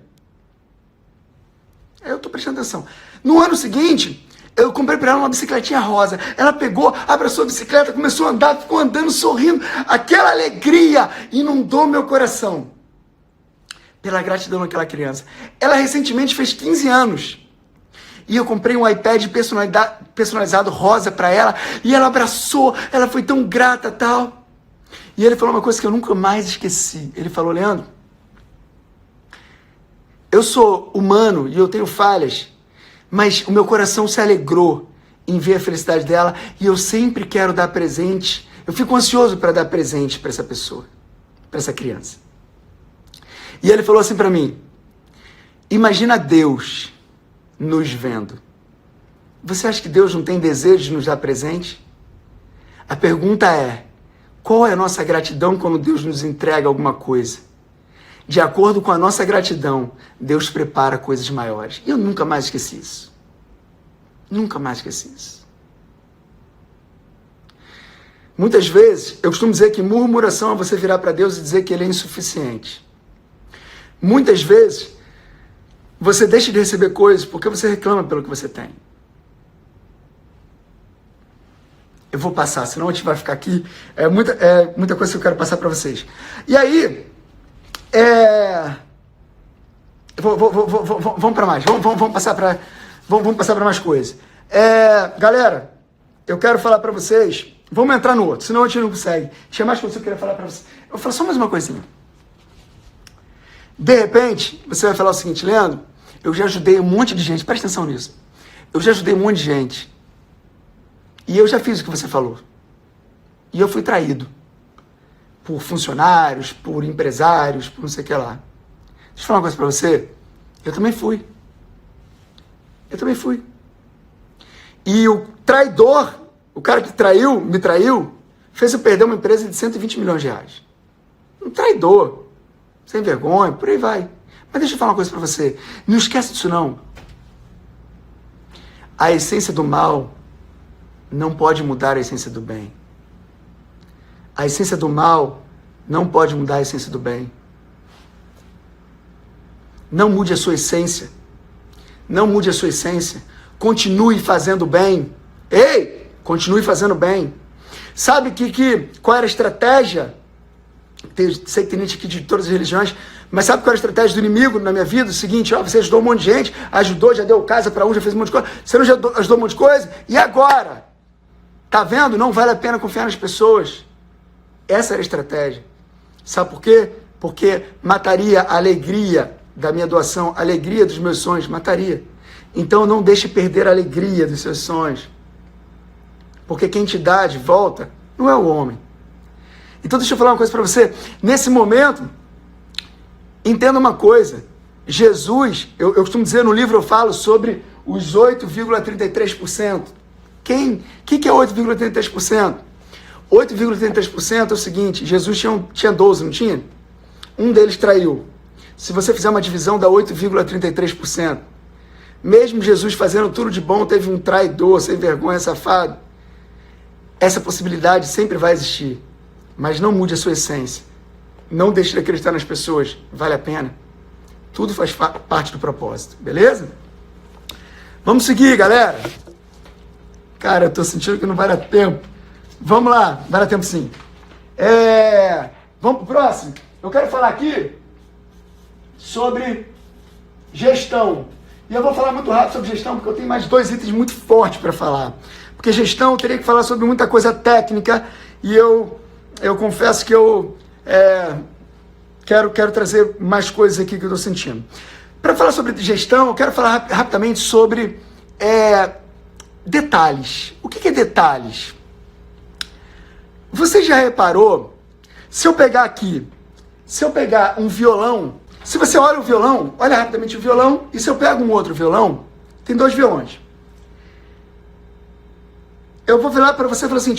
Eu estou prestando atenção. No ano seguinte, eu comprei para ela uma bicicletinha rosa. Ela pegou, abraçou a bicicleta, começou a andar, ficou andando, sorrindo. Aquela alegria inundou meu coração. Pela gratidão daquela criança. Ela recentemente fez 15 anos. E eu comprei um iPad personalizado rosa para ela. E ela abraçou, ela foi tão grata, tal. E ele falou uma coisa que eu nunca mais esqueci. Ele falou: Leandro, eu sou humano e eu tenho falhas, mas o meu coração se alegrou em ver a felicidade dela e eu sempre quero dar presente. Eu fico ansioso para dar presente para essa pessoa, para essa criança. E ele falou assim para mim: imagina Deus nos vendo. Você acha que Deus não tem desejo de nos dar presente? A pergunta é: qual é a nossa gratidão quando Deus nos entrega alguma coisa? De acordo com a nossa gratidão, Deus prepara coisas maiores. E eu nunca mais esqueci isso. Nunca mais esqueci isso. Muitas vezes, eu costumo dizer que murmuração é você virar para Deus e dizer que Ele é insuficiente. Muitas vezes, você deixa de receber coisas porque você reclama pelo que você tem. Eu vou passar, senão a gente vai ficar aqui. É muita coisa que eu quero passar para vocês. E aí, vamos para mais. Vamos passar para mais coisas. Galera, eu quero falar para vocês. Vamos entrar no outro, senão a gente não consegue. Tinha mais coisas que eu queria falar para vocês. Eu vou falar só mais uma coisinha. De repente, você vai falar o seguinte: Leandro, eu já ajudei um monte de gente. Presta atenção nisso. Eu já ajudei um monte de gente. E eu já fiz o que você falou. E eu fui traído. Por funcionários, por empresários, por não sei o que lá. Deixa eu falar uma coisa pra você. Eu também fui. E o traidor, o cara que me traiu, fez eu perder uma empresa de 120 milhões de reais. Um traidor. Sem vergonha, por aí vai. Mas deixa eu falar uma coisa pra você. Não esquece disso não. A essência do mal não pode mudar a essência do bem. A essência do mal não pode mudar a essência do bem. Não mude a sua essência. Não mude a sua essência. Continue fazendo bem. Ei! Continue fazendo bem. Sabe qual era a estratégia? Sei que tem gente aqui de todas as religiões, mas sabe qual era a estratégia do inimigo na minha vida? O seguinte: você ajudou um monte de gente, ajudou, já deu casa para um, já fez um monte de coisa. Você não já ajudou um monte de coisa? E agora? Tá vendo? Não vale a pena confiar nas pessoas. Essa era a estratégia. Sabe por quê? Porque mataria a alegria da minha doação, a alegria dos meus sonhos, mataria. Então não deixe perder a alegria dos seus sonhos. Porque quem te dá de volta não é o homem. Então deixa eu falar uma coisa para você. Nesse momento, entenda uma coisa. Jesus, eu costumo dizer no livro, eu falo sobre os 8,33%. Que é 8,33%? 8,33% é o seguinte: Jesus tinha 12, não tinha? Um deles traiu. Se você fizer uma divisão, dá 8,33%. Mesmo Jesus fazendo tudo de bom, teve um traidor, sem vergonha, safado. Essa possibilidade sempre vai existir. Mas não mude a sua essência. Não deixe de acreditar nas pessoas. Vale a pena. Tudo faz parte do propósito. Beleza? Vamos seguir, galera. Cara, eu tô sentindo que não vai dar tempo. Vamos lá. Vai dar tempo sim. Vamos pro próximo. Eu quero falar aqui sobre gestão. E eu vou falar muito rápido sobre gestão, porque eu tenho mais 2 itens muito fortes para falar. Porque gestão, eu teria que falar sobre muita coisa técnica. E eu confesso que eu quero trazer mais coisas aqui que eu estou sentindo. Para falar sobre gestão, eu quero falar rapidamente sobre detalhes. O que é detalhes? Você já reparou, se eu pegar um violão, se você olha o violão, olha rapidamente o violão, e se eu pego um outro violão, tem 2 violões. Eu vou virar para você e falar assim,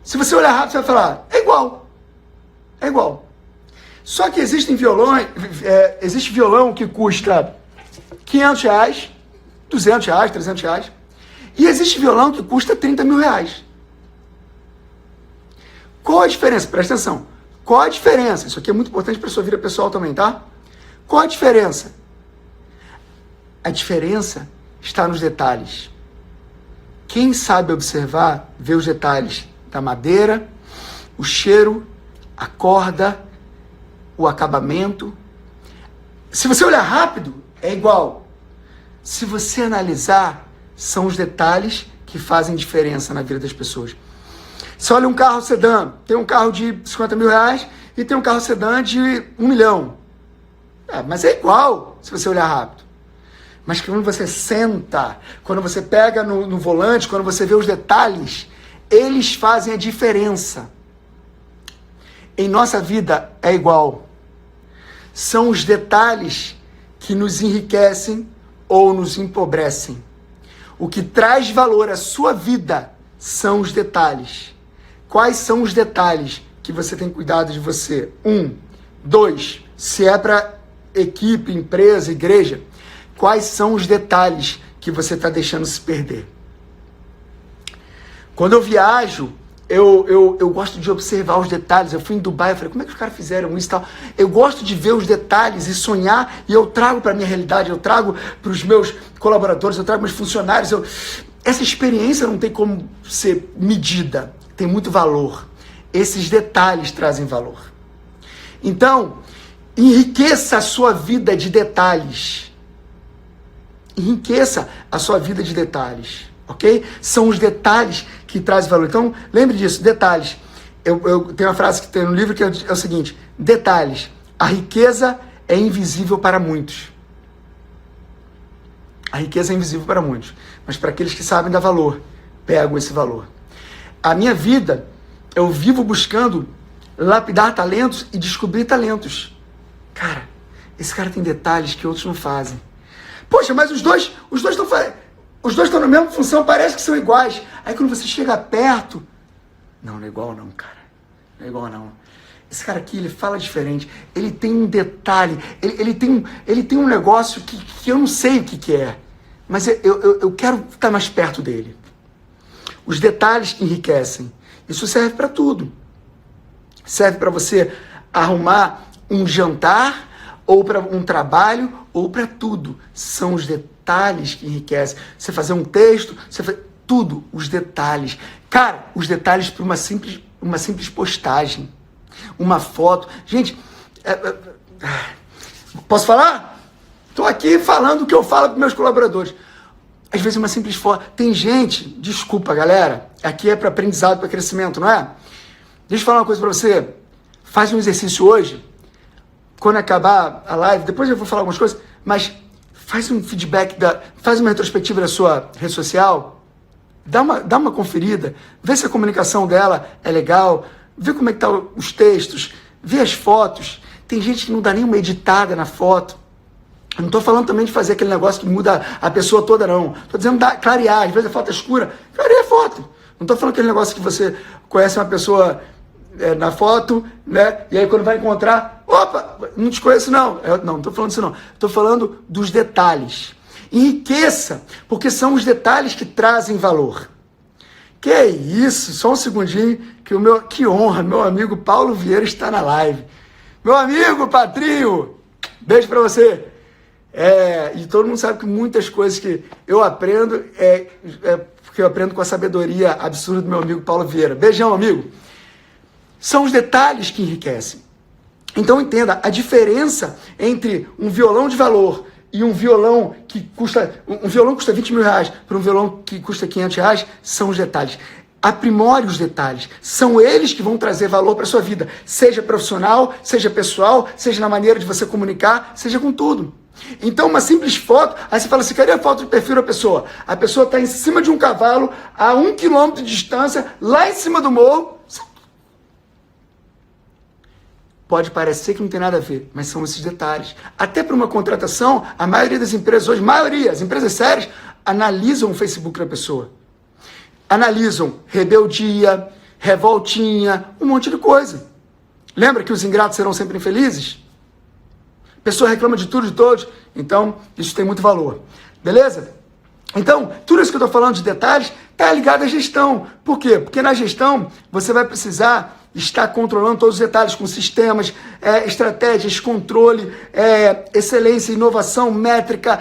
se você olhar rápido, você vai falar, é igual. É igual. Só que existe violão que custa R$500, R$200, R$300. E existe violão que custa R$30 mil. Qual a diferença? Presta atenção. Qual a diferença? Isso aqui é muito importante para sua vida pessoal também, tá? Qual a diferença? A diferença está nos detalhes. Quem sabe observar, vê os detalhes da madeira, o cheiro, a corda, o acabamento. Se você olhar rápido, é igual. Se você analisar, são os detalhes que fazem diferença na vida das pessoas. Você olha um carro sedã, tem um carro de 50 mil reais e tem um carro sedã de 1 milhão. Mas é igual, se você olhar rápido. Mas quando você senta, quando você pega no volante, quando você vê os detalhes, eles fazem a diferença. Em nossa vida é igual. São os detalhes que nos enriquecem ou nos empobrecem. O que traz valor à sua vida são os detalhes. Quais são os detalhes que você tem cuidado de você? 1. 2. Se é para equipe, empresa, igreja, quais são os detalhes que você está deixando se perder? Quando eu viajo, eu gosto de observar os detalhes. Eu fui em Dubai, eu falei, como é que os caras fizeram isso e tal? Eu gosto de ver os detalhes e sonhar, e eu trago para a minha realidade, eu trago para os meus colaboradores, eu trago para os meus funcionários. Essa experiência não tem como ser medida, tem muito valor. Esses detalhes trazem valor. Então, enriqueça a sua vida de detalhes. Enriqueça a sua vida de detalhes. Ok? São os detalhes que trazem valor. Então, lembre disso, detalhes. Eu tenho uma frase que tem no livro que é o seguinte: detalhes. A riqueza é invisível para muitos. A riqueza é invisível para muitos. Mas para aqueles que sabem dar valor, pegam esse valor. A minha vida, eu vivo buscando lapidar talentos e descobrir talentos. Cara, esse cara tem detalhes que outros não fazem. Poxa, mas os dois estão na mesma função, parece que são iguais. Aí quando você chega perto, não é igual não, cara. Não é igual não. Esse cara aqui, ele fala diferente. Ele tem um detalhe, ele tem um negócio que eu não sei o que é. Mas eu quero estar mais perto dele. Os detalhes que enriquecem. Isso serve para tudo. Serve para você arrumar um jantar, ou para um trabalho, ou para tudo. São os detalhes que enriquecem. Você fazer um texto, tudo, os detalhes. Cara, os detalhes para uma simples postagem. Uma foto. Gente, posso falar? Estou aqui falando o que eu falo para meus colaboradores. Às vezes uma simples foto. Tem gente, desculpa galera, aqui é para aprendizado, para crescimento, não é? Deixa eu falar uma coisa para você. Faz um exercício hoje. Quando acabar a live, depois eu vou falar algumas coisas, mas faz um feedback, faz uma retrospectiva da sua rede social, dá uma conferida, vê se a comunicação dela é legal, vê como é que tá os textos, vê as fotos. Tem gente que não dá nem uma editada na foto. Eu não estou falando também de fazer aquele negócio que muda a pessoa toda, não. Estou dizendo clarear, às vezes a foto é escura, clareia a foto. Não estou falando aquele negócio que você conhece uma pessoa na foto, né? E aí quando vai encontrar, opa, não te conheço não. Não estou falando disso não. Estou falando dos detalhes. Enriqueça, porque são os detalhes que trazem valor. Que isso? Só um segundinho, que honra, meu amigo Paulo Vieira está na live. Meu amigo Patrinho, beijo para você. E todo mundo sabe que muitas coisas que eu aprendo porque eu aprendo com a sabedoria absurda do meu amigo Paulo Vieira. Beijão, amigo. São os detalhes que enriquecem. Então entenda, a diferença entre um violão de valor e um violão que custa... Um violão custa 20 mil reais para um violão que custa 500 reais são os detalhes. Aprimore os detalhes. São eles que vão trazer valor para a sua vida. Seja profissional, seja pessoal, seja na maneira de você comunicar, seja com tudo. Então uma simples foto, aí você fala assim, cadê a foto de perfil da pessoa? A pessoa está em cima de um cavalo, a 1 quilômetro de distância, lá em cima do morro. Pode parecer que não tem nada a ver, mas são esses detalhes. Até para uma contratação, a maioria das empresas hoje, as empresas sérias, analisam o Facebook da pessoa. Analisam rebeldia, revoltinha, um monte de coisa. Lembra que os ingratos serão sempre infelizes? A pessoa reclama de tudo e de todos, então isso tem muito valor. Beleza? Então, tudo isso que eu estou falando de detalhes está ligado à gestão. Por quê? Porque na gestão você vai precisar estar controlando todos os detalhes com sistemas, estratégias, controle, excelência, inovação, métrica,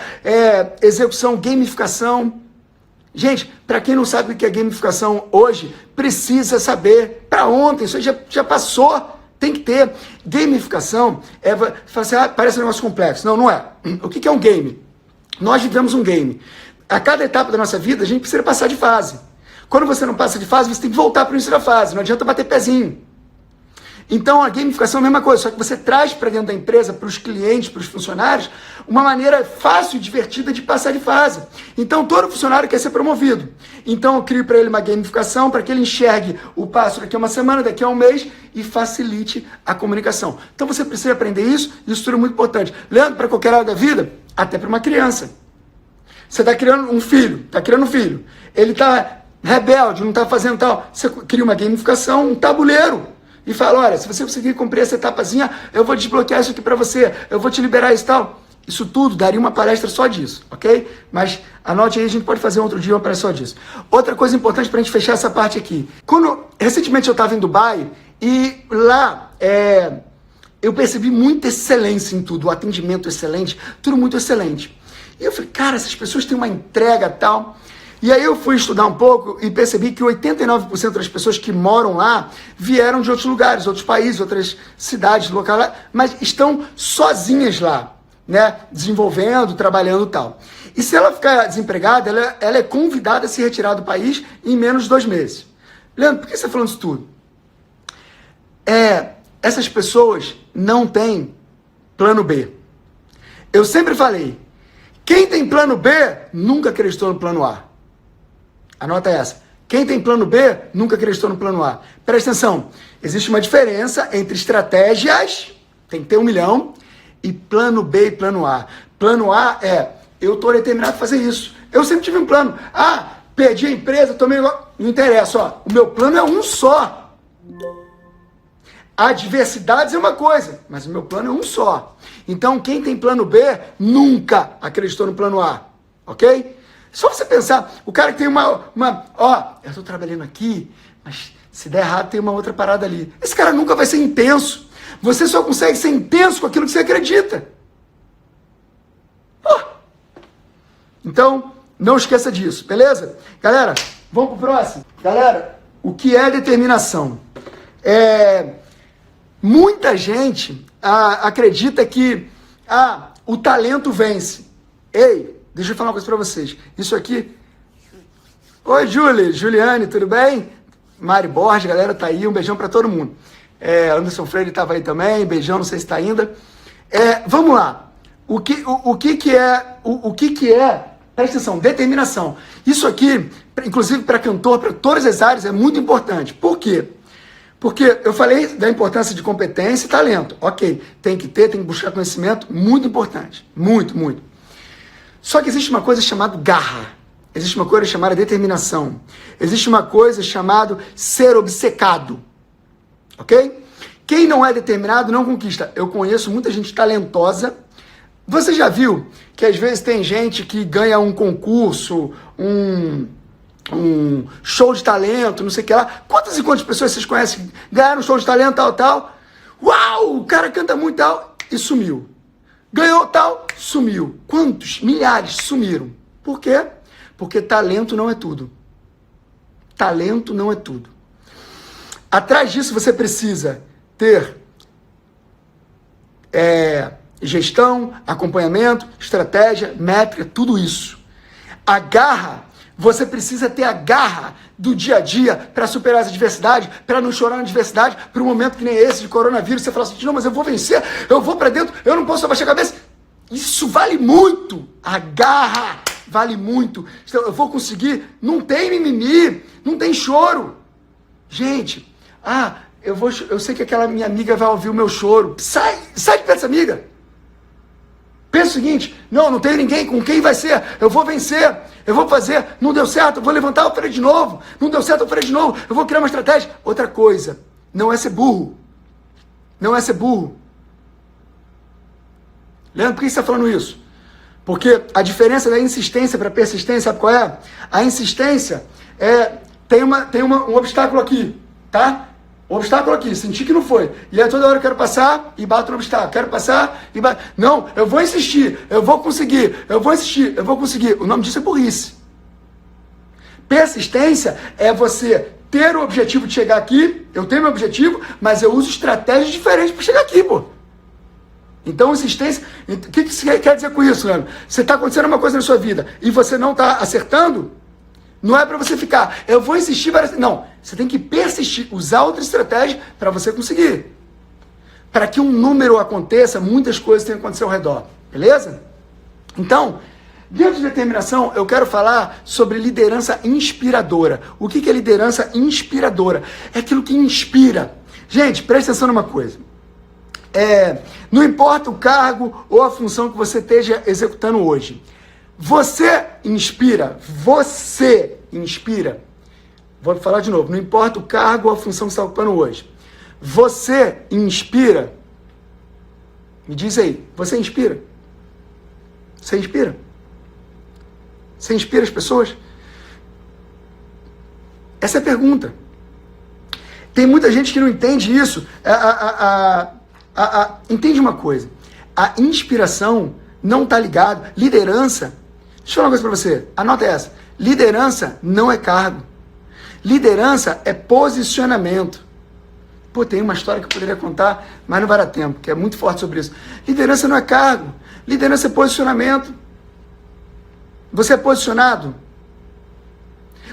execução, gamificação. Gente, para quem não sabe o que é gamificação hoje, precisa saber. Para ontem, isso aí já passou. Tem que ter. Gamificação fala assim, parece um negócio complexo. Não, não é. O que é um game? Nós vivemos um game. A cada etapa da nossa vida, a gente precisa passar de fase. Quando você não passa de fase, você tem que voltar para o início da fase. Não adianta bater pezinho. Então, a gamificação é a mesma coisa, só que você traz para dentro da empresa, para os clientes, para os funcionários, uma maneira fácil e divertida de passar de fase. Então, todo funcionário quer ser promovido. Então, eu crio para ele uma gamificação para que ele enxergue o passo daqui a uma semana, daqui a um mês e facilite a comunicação. Então, você precisa aprender isso tudo é muito importante. Leandro, para qualquer área da vida, até para uma criança. Você está criando um filho, ele está rebelde, não está fazendo tal. Você cria uma gamificação, um tabuleiro. E fala, olha, se você conseguir cumprir essa etapazinha, eu vou desbloquear isso aqui para você, eu vou te liberar isso e tal. Isso tudo daria uma palestra só disso, ok? Mas anote aí, a gente pode fazer outro dia uma palestra só disso. Outra coisa importante para a gente fechar essa parte aqui. Recentemente eu estava em Dubai e lá eu percebi muita excelência em tudo, o atendimento excelente, tudo muito excelente. E eu falei, cara, essas pessoas têm uma entrega tal. E aí eu fui estudar um pouco e percebi que 89% das pessoas que moram lá vieram de outros lugares, outros países, outras cidades, locais lá, mas estão sozinhas lá, né? Desenvolvendo, trabalhando e tal. E se ela ficar desempregada, ela é convidada a se retirar do país em menos de 2 meses. Leandro, por que você está falando isso tudo? Essas pessoas não têm plano B. Eu sempre falei, quem tem plano B nunca acreditou no plano A. Anota essa. Quem tem plano B nunca acreditou no plano A. Presta atenção. Existe uma diferença entre estratégias, tem que ter 1 milhão, e plano B e plano A. Plano A eu estou determinado a fazer isso. Eu sempre tive um plano. Perdi a empresa, tomei... Não interessa, ó. O meu plano é um só. Adversidades é uma coisa, mas o meu plano é um só. Então, quem tem plano B nunca acreditou no plano A. Ok? Só você pensar, o cara que tem eu estou trabalhando aqui, mas se der errado tem uma outra parada ali. Esse cara nunca vai ser intenso. Você só consegue ser intenso com aquilo que você acredita. Então, não esqueça disso, beleza? Galera, vamos pro próximo. Galera, o que é determinação? Muita gente acredita que o talento vence. Ei, deixa eu falar uma coisa pra vocês. Isso aqui... Oi, Juliane, tudo bem? Mari Borges, galera, tá aí. Um beijão pra todo mundo. Anderson Freire tava aí também. Beijão, não sei se tá ainda. Vamos lá. O que que é... Presta atenção, determinação. Isso aqui, inclusive para cantor, para todas as áreas, é muito importante. Por quê? Porque eu falei da importância de competência e talento. Ok, tem que buscar conhecimento, muito importante. Muito, muito. Só que existe uma coisa chamada garra. Existe uma coisa chamada determinação. Existe uma coisa chamada ser obcecado. Ok? Quem não é determinado não conquista. Eu conheço muita gente talentosa. Você já viu que às vezes tem gente que ganha um concurso, um show de talento, não sei o que lá. Quantas e quantas pessoas vocês conhecem que ganharam um show de talento, tal? Uau, o cara canta muito, tal, e sumiu. Ganhou, tal, sumiu. Quantos? Milhares sumiram. Por quê? Porque talento não é tudo. Talento não é tudo. Atrás disso você precisa ter gestão, acompanhamento, estratégia, métrica, tudo isso. A garra, você precisa ter a garra do dia a dia para superar as adversidades, para não chorar na adversidade, para um momento que nem esse de coronavírus, você fala assim, não, mas eu vou vencer, eu vou para dentro, eu não posso abaixar a cabeça. Isso vale muito. A garra vale muito. Então, eu vou conseguir, não tem mimimi, não tem choro. Gente, eu sei que aquela minha amiga vai ouvir o meu choro. Sai de perto dessa amiga. Pensa o seguinte, não tem ninguém, com quem vai ser? Eu vou vencer, eu vou fazer, não deu certo, eu vou levantar, eu farei de novo, não deu certo, eu farei de novo, eu vou criar uma estratégia. Outra coisa, não é ser burro. Não é ser burro. Leandro, por que você está falando isso? Porque a diferença da insistência para persistência, sabe qual é? A insistência tem um obstáculo aqui, tá? O obstáculo aqui, senti que não foi. E aí toda hora eu quero passar e bato no obstáculo. Quero passar e bato. Não, eu vou insistir, eu vou conseguir, eu vou insistir, eu vou conseguir. O nome disso é burrice. Persistência é você ter o objetivo de chegar aqui, eu tenho meu objetivo, mas eu uso estratégias diferentes para chegar aqui, pô. Então, insistência... O que você quer dizer com isso, Leandro? Você está acontecendo uma coisa na sua vida e você não está acertando? Não é para você ficar, eu vou insistir, não, você tem que persistir, usar outra estratégia para você conseguir. Para que um número aconteça, muitas coisas têm que acontecer ao redor, beleza? Então, dentro de determinação, eu quero falar sobre liderança inspiradora. O que é liderança inspiradora? É aquilo que inspira. Gente, presta atenção numa coisa. Não importa o cargo ou a função que você esteja executando hoje. Você inspira. Vou falar de novo. Não importa o cargo ou a função que você está ocupando hoje. Você inspira. Me diz aí. Você inspira? Você inspira? Você inspira as pessoas? Essa é a pergunta. Tem muita gente que não entende isso. Entende uma coisa. A inspiração não está ligado. Liderança. Deixa eu falar uma coisa para você. Anota essa. Liderança não é cargo. Liderança é posicionamento. Pô, tem uma história que eu poderia contar, mas não vai dar tempo, que é muito forte sobre isso. Liderança não é cargo. Liderança é posicionamento. Você é posicionado?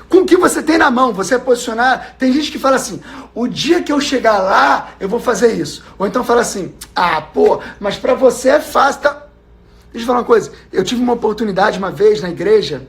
Com o que você tem na mão, você é posicionado. Tem gente que fala assim, o dia que eu chegar lá, eu vou fazer isso. Ou então fala assim, mas para você é fácil, tá? Deixa eu falar uma coisa. Eu tive uma oportunidade uma vez na igreja,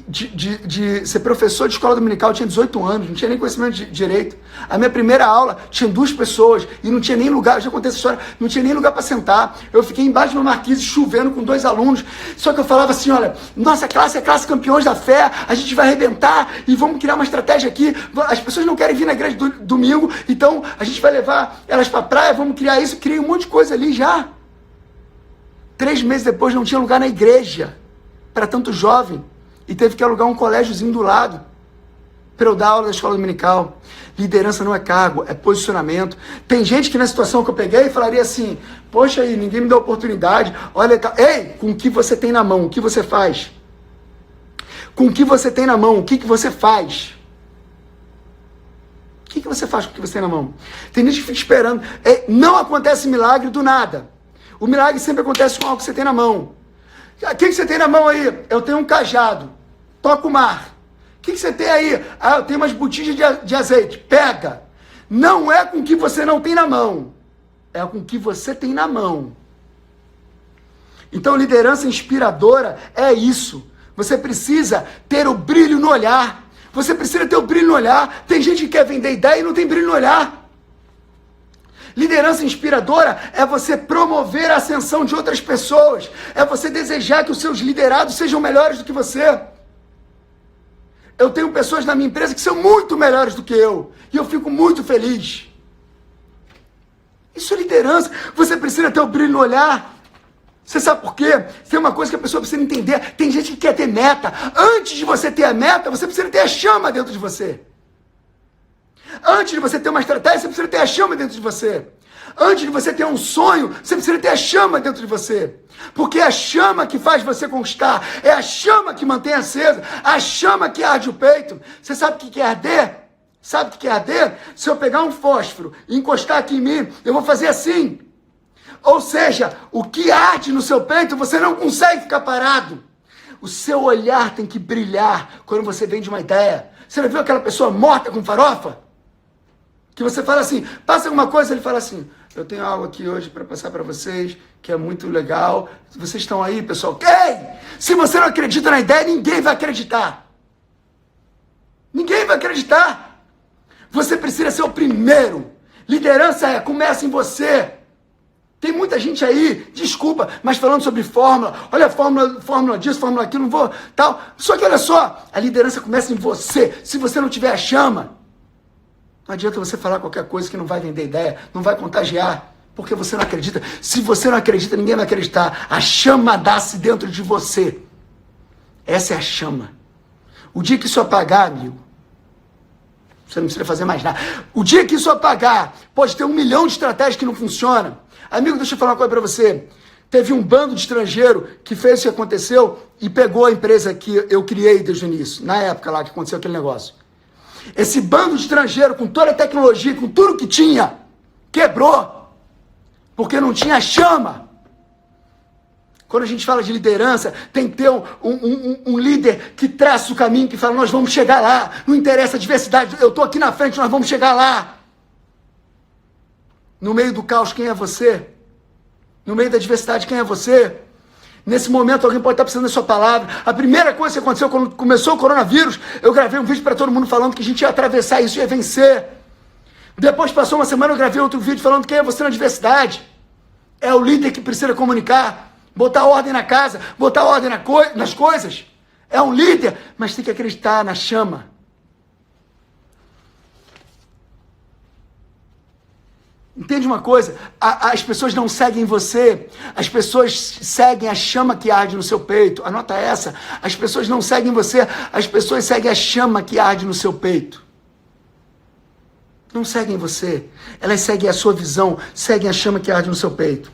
de ser professor de escola dominical. Eu tinha 18 anos, não tinha nem conhecimento de direito. A minha primeira aula tinha 2 pessoas e não tinha nem lugar, eu já contei essa história, não tinha nem lugar para sentar. Eu fiquei embaixo de uma marquise chovendo com 2 alunos, só que eu falava assim, olha, nossa classe é a classe campeões da fé, a gente vai arrebentar e vamos criar uma estratégia aqui. As pessoas não querem vir na igreja domingo, então a gente vai levar elas para a praia, vamos criar isso. Criei um monte de coisa ali já. 3 meses depois não tinha lugar na igreja para tanto jovem. E teve que alugar um colégiozinho do lado para eu dar aula da escola dominical. Liderança não é cargo, é posicionamento. Tem gente que na situação que eu peguei falaria assim, poxa aí, ninguém me dá oportunidade, olha, ei, com o que você tem na mão, o que você faz? Com o que você tem na mão, o que você faz? O que você faz com o que você tem na mão? Tem gente que fica esperando. Não acontece milagre do nada. O milagre sempre acontece com algo que você tem na mão. O que você tem na mão aí? Eu tenho um cajado. Toca o mar. O que você tem aí? Eu tenho umas botijas de azeite. Pega. Não é com o que você não tem na mão. É com o que você tem na mão. Então, liderança inspiradora é isso. Você precisa ter o brilho no olhar. Você precisa ter o brilho no olhar. Tem gente que quer vender ideia e não tem brilho no olhar. Liderança inspiradora é você promover a ascensão de outras pessoas. É você desejar que os seus liderados sejam melhores do que você. Eu tenho pessoas na minha empresa que são muito melhores do que eu. E eu fico muito feliz. Isso é liderança. Você precisa ter o brilho no olhar. Você sabe por quê? Tem uma coisa que a pessoa precisa entender. Tem gente que quer ter meta. Antes de você ter a meta, você precisa ter a chama dentro de você. Antes de você ter uma estratégia, você precisa ter a chama dentro de você. Antes de você ter um sonho, você precisa ter a chama dentro de você. Porque é a chama que faz você conquistar. É a chama que mantém acesa. A chama que arde o peito. Você sabe o que é arder? Sabe o que é arder? Se eu pegar um fósforo e encostar aqui em mim, eu vou fazer assim. Ou seja, o que arde no seu peito, você não consegue ficar parado. O seu olhar tem que brilhar quando você vende uma ideia. Você não viu aquela pessoa morta com farofa? Que você fala assim, passa alguma coisa, ele fala assim, eu tenho algo aqui hoje para passar para vocês, que é muito legal. Vocês estão aí, pessoal? Ei! Se você não acredita na ideia, ninguém vai acreditar. Ninguém vai acreditar. Você precisa ser o primeiro. Liderança começa em você. Tem muita gente aí, desculpa, mas falando sobre fórmula, olha a fórmula disso, fórmula aquilo, não vou, tal. Só que olha só, a liderança começa em você. Se você não tiver a chama, não adianta você falar qualquer coisa que não vai vender ideia, não vai contagiar, porque você não acredita. Se você não acredita, ninguém vai acreditar. A chama nasce dentro de você. Essa é a chama. O dia que isso apagar, amigo, você não precisa fazer mais nada. O dia que isso apagar, pode ter 1 milhão de estratégias que não funcionam. Amigo, deixa eu falar uma coisa para você. Teve um bando de estrangeiro que fez o que aconteceu e pegou a empresa que eu criei desde o início, na época lá que aconteceu aquele negócio. Esse bando de estrangeiro, com toda a tecnologia, com tudo que tinha, quebrou. Porque não tinha chama. Quando a gente fala de liderança, tem que ter um líder que traça o caminho, que fala, nós vamos chegar lá. Não interessa a diversidade, eu estou aqui na frente, nós vamos chegar lá. No meio do caos, quem é você? No meio da diversidade, quem é você? Nesse momento, alguém pode estar precisando da sua palavra. A primeira coisa que aconteceu quando começou o coronavírus, eu gravei um vídeo para todo mundo falando que a gente ia atravessar isso e ia vencer. Depois passou uma semana, eu gravei outro vídeo falando quem é você na diversidade. É o líder que precisa comunicar, botar ordem na casa, botar ordem nas coisas. É um líder, mas tem que acreditar na chama. Entende uma coisa? As pessoas não seguem você, as pessoas seguem a chama que arde no seu peito. Anota essa. As pessoas não seguem você, as pessoas seguem a chama que arde no seu peito. Não seguem você, elas seguem a sua visão, seguem a chama que arde no seu peito.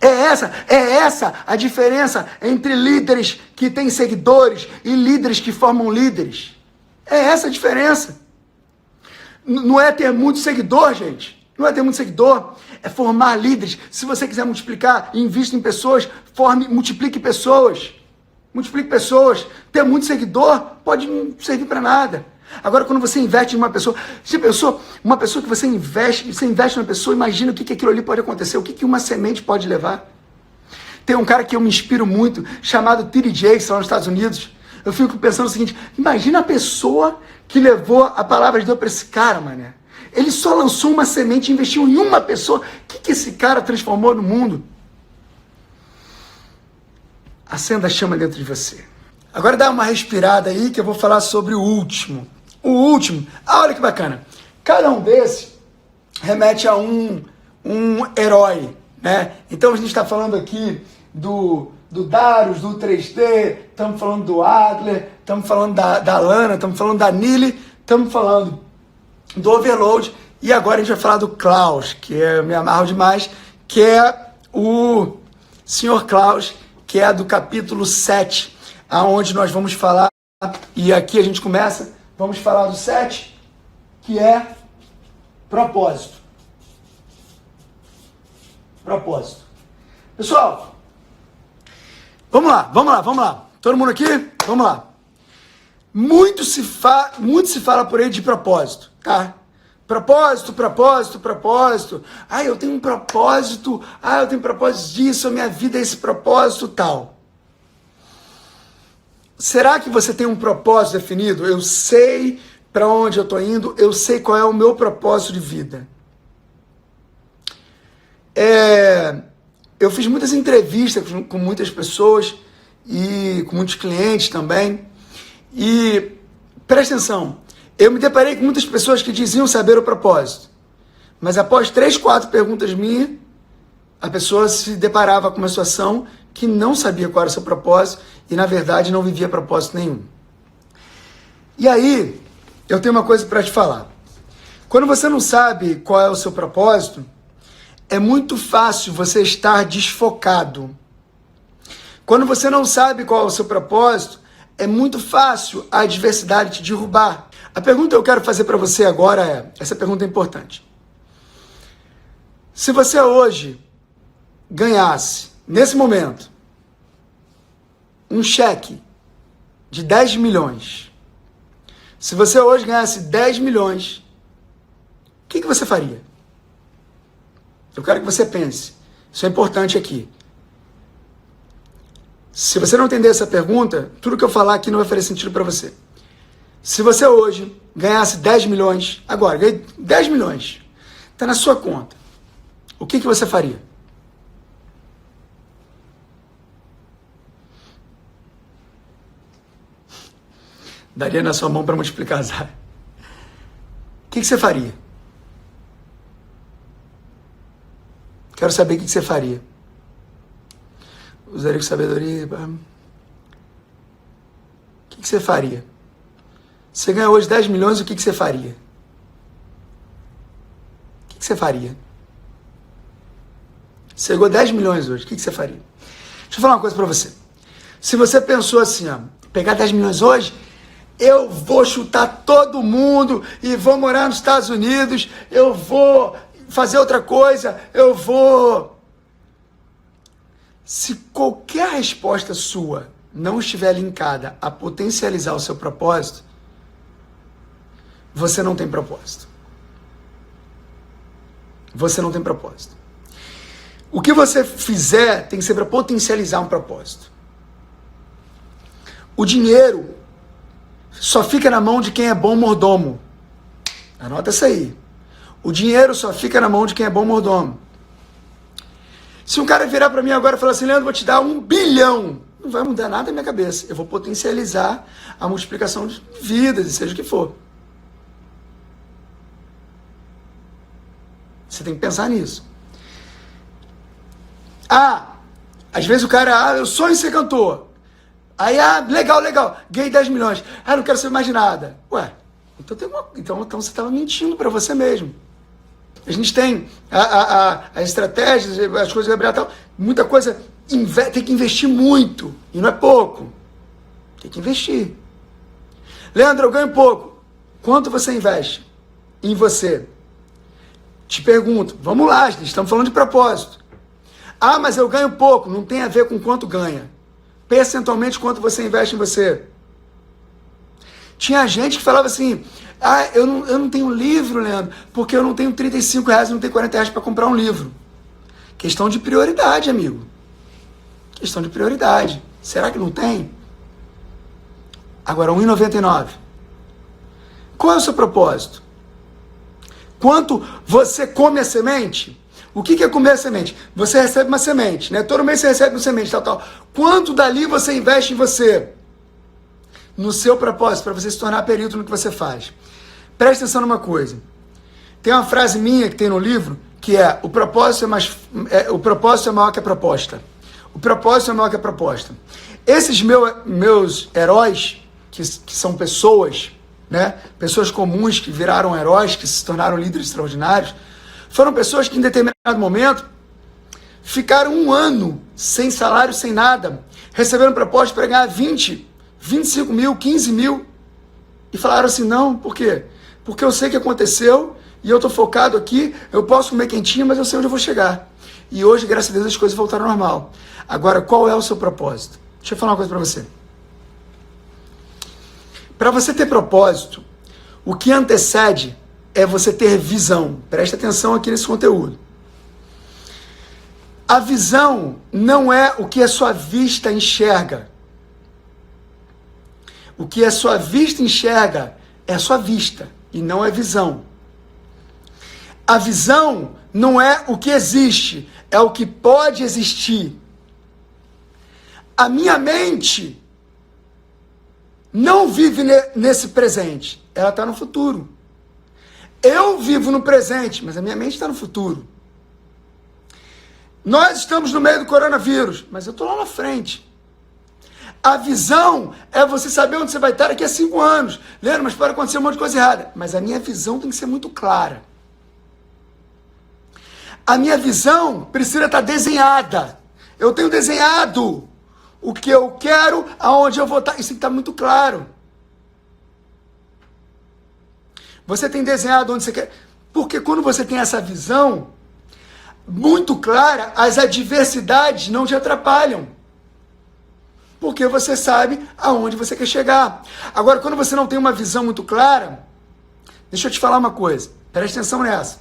É essa a diferença entre líderes que têm seguidores e líderes que formam líderes. É essa a diferença. Não é ter muito seguidor, gente. Não é ter muito seguidor. É formar líderes. Se você quiser multiplicar, invista em pessoas, multiplique pessoas. Multiplique pessoas. Ter muito seguidor pode não servir para nada. Agora, quando você investe em uma pessoa, você pensou, uma pessoa que você investe numa pessoa, imagina o que aquilo ali pode acontecer, o que uma semente pode levar. Tem um cara que eu me inspiro muito, chamado T.D. Jakes, lá nos Estados Unidos. Eu fico pensando o seguinte, imagina a pessoa que levou a palavra de Deus para esse cara, mané. Ele só lançou uma semente e investiu em uma pessoa. O que esse cara transformou no mundo? Acenda a chama dentro de você. Agora dá uma respirada aí que eu vou falar sobre o último. O último, olha que bacana. Cada um desses remete a um herói, né? Então a gente está falando aqui do Darius, do 3T, estamos falando do Adler, estamos falando da Lana, estamos falando da Nili, estamos falando do Overload, e agora a gente vai falar do Klaus, que eu me amarro demais, que é o Sr. Klaus, que é do capítulo 7, aonde nós vamos falar, e aqui a gente começa, vamos falar do 7, que é propósito. Propósito. Pessoal, vamos lá. Todo mundo aqui? Vamos lá. Muito se fala por aí de propósito, tá? Propósito. Ah, eu tenho um propósito. Ah, eu tenho propósito disso. A minha vida é esse propósito tal. Será que você tem um propósito definido? Eu sei para onde eu estou indo. Eu sei qual é o meu propósito de vida. Eu fiz muitas entrevistas com muitas pessoas e com muitos clientes também. E presta atenção, eu me deparei com muitas pessoas que diziam saber o propósito. Mas após 3, 4 perguntas minhas, a pessoa se deparava com uma situação que não sabia qual era o seu propósito e, na verdade, não vivia propósito nenhum. E aí, eu tenho uma coisa para te falar. Quando você não sabe qual é o seu propósito, é muito fácil você estar desfocado. Quando você não sabe qual é o seu propósito, é muito fácil a adversidade te derrubar. A pergunta que eu quero fazer para você agora essa pergunta é importante. Se você hoje ganhasse, nesse momento, um cheque de 10 milhões, se você hoje ganhasse 10 milhões, o que você faria? Eu quero que você pense. Isso é importante aqui. Se você não entender essa pergunta, tudo que eu falar aqui não vai fazer sentido para você. Se você hoje ganhasse 10 milhões, agora, ganhei 10 milhões, está na sua conta, o que você faria? Daria na sua mão para multiplicar as áreas. O que você faria? Quero saber o que você faria. Usaria com sabedoria. O que você faria? Você ganha hoje 10 milhões, o que você faria? O que você faria? Você ganhou 10 milhões hoje, o que você faria? Deixa eu falar uma coisa pra você. Se você pensou assim, ó, pegar 10 milhões hoje, eu vou chutar todo mundo e vou morar nos Estados Unidos, eu vou fazer outra coisa, eu vou Se qualquer resposta sua não estiver linkada a potencializar o seu propósito, você não tem propósito. Você não tem propósito. O que você fizer tem que ser para potencializar um propósito. O dinheiro só fica na mão de quem é bom mordomo. Anota isso aí. O dinheiro só fica na mão de quem é bom mordomo. Se um cara virar para mim agora e falar assim, Leandro, vou te dar 1 bilhão, não vai mudar nada na minha cabeça. Eu vou potencializar a multiplicação de vidas, e seja o que for. Você tem que pensar nisso. Às vezes o cara, eu sonho em ser cantor. Aí, legal, ganhei 10 milhões. Não quero ser mais de nada. Ué, então você estava mentindo para você mesmo. A gente tem as estratégias, as coisas, Gabriel, tal. Muita coisa, tem que investir muito. E não é pouco. Tem que investir. Leandro, eu ganho pouco. Quanto você investe em você? Te pergunto, vamos lá, estamos falando de propósito. Mas eu ganho pouco. Não tem a ver com quanto ganha. Percentualmente, quanto você investe em você. Tinha gente que falava assim, eu não tenho livro, Leandro, porque eu não tenho R$35, não tenho R$40 para comprar um livro. Questão de prioridade, amigo. Questão de prioridade. Será que não tem? Agora, R$1,99. Qual é o seu propósito? Quanto você come a semente? O que é comer a semente? Você recebe uma semente, né? Todo mês você recebe uma semente, tal. Quanto dali você investe em você? No seu propósito, para você se tornar perito no que você faz. Preste atenção numa coisa. Tem uma frase minha que tem no livro, que é, o propósito é maior que a proposta. O propósito é maior que a proposta. Esses meus heróis, que são pessoas, né? Pessoas comuns que viraram heróis, que se tornaram líderes extraordinários, foram pessoas que em determinado momento ficaram 1 ano sem salário, sem nada, receberam proposta para ganhar 20, 25 mil, 15 mil, e falaram assim, não, por quê? Porque eu sei o que aconteceu, e eu estou focado aqui, eu posso comer quentinho, mas eu sei onde eu vou chegar. E hoje, graças a Deus, as coisas voltaram ao normal. Agora, qual é o seu propósito? Deixa eu falar uma coisa para você. Para você ter propósito, o que antecede é você ter visão. Presta atenção aqui nesse conteúdo. A visão não é o que a sua vista enxerga. O que a sua vista enxerga é a sua vista e não é visão. A visão não é o que existe, é o que pode existir. A minha mente não vive nesse presente, ela está no futuro. Eu vivo no presente, mas a minha mente está no futuro. Nós estamos no meio do coronavírus, mas eu estou lá na frente. A visão é você saber onde você vai estar daqui a 5 anos. Leandro, mas pode acontecer um monte de coisa errada. Mas a minha visão tem que ser muito clara. A minha visão precisa estar desenhada. Eu tenho desenhado o que eu quero, aonde eu vou estar. Isso tem que estar muito claro. Você tem desenhado onde você quer. Porque quando você tem essa visão muito clara, as adversidades não te atrapalham. Porque você sabe aonde você quer chegar. Agora, quando você não tem uma visão muito clara, deixa eu te falar uma coisa. Presta atenção nessa.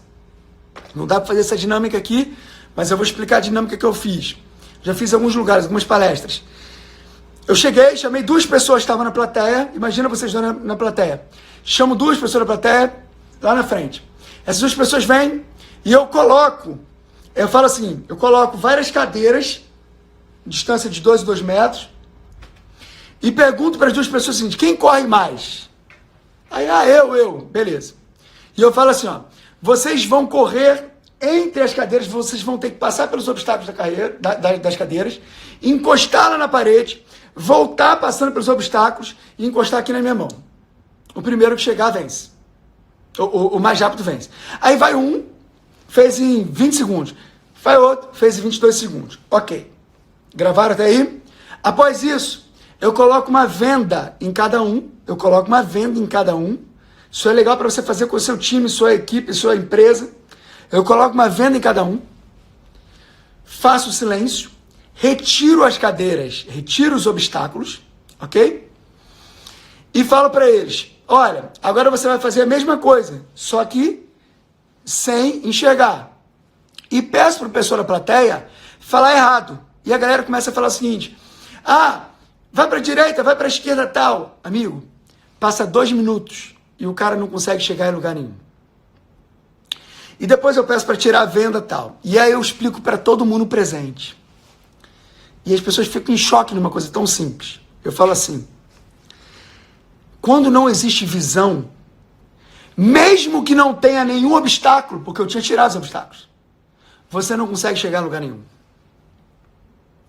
Não dá para fazer essa dinâmica aqui, mas eu vou explicar a dinâmica que eu fiz. Já fiz em alguns lugares, algumas palestras. Eu cheguei, chamei 2 pessoas que estavam na plateia. Imagina vocês na plateia. Chamo 2 pessoas na plateia, lá na frente. Essas 2 pessoas vêm e eu coloco várias cadeiras, distância de 2 e 2 metros, e pergunto para as 2 pessoas assim, quem corre mais? Aí, eu, beleza. E eu falo assim, vocês vão correr entre as cadeiras, vocês vão ter que passar pelos obstáculos das cadeiras, encostar lá na parede, voltar passando pelos obstáculos e encostar aqui na minha mão. O primeiro que chegar vence. O mais rápido vence. Aí vai um, fez em 20 segundos. Vai outro, fez em 22 segundos. Ok. Gravaram até aí? Após isso, eu coloco uma venda em cada um. Isso é legal para você fazer com o seu time, sua equipe, sua empresa. Eu coloco uma venda em cada um. Faço silêncio. retiro as cadeiras, retiro os obstáculos, ok? E falo para eles, olha, agora você vai fazer a mesma coisa, só que sem enxergar. E peço para o pessoal da plateia falar errado. E a galera começa a falar o seguinte, vai para a direita, vai para a esquerda, tal. Amigo, passa 2 minutos e o cara não consegue chegar em lugar nenhum. E depois eu peço para tirar a venda, tal. E aí eu explico para todo mundo presente. E as pessoas ficam em choque numa coisa tão simples. Eu falo assim, quando não existe visão, mesmo que não tenha nenhum obstáculo, porque eu tinha tirado os obstáculos, você não consegue chegar em lugar nenhum.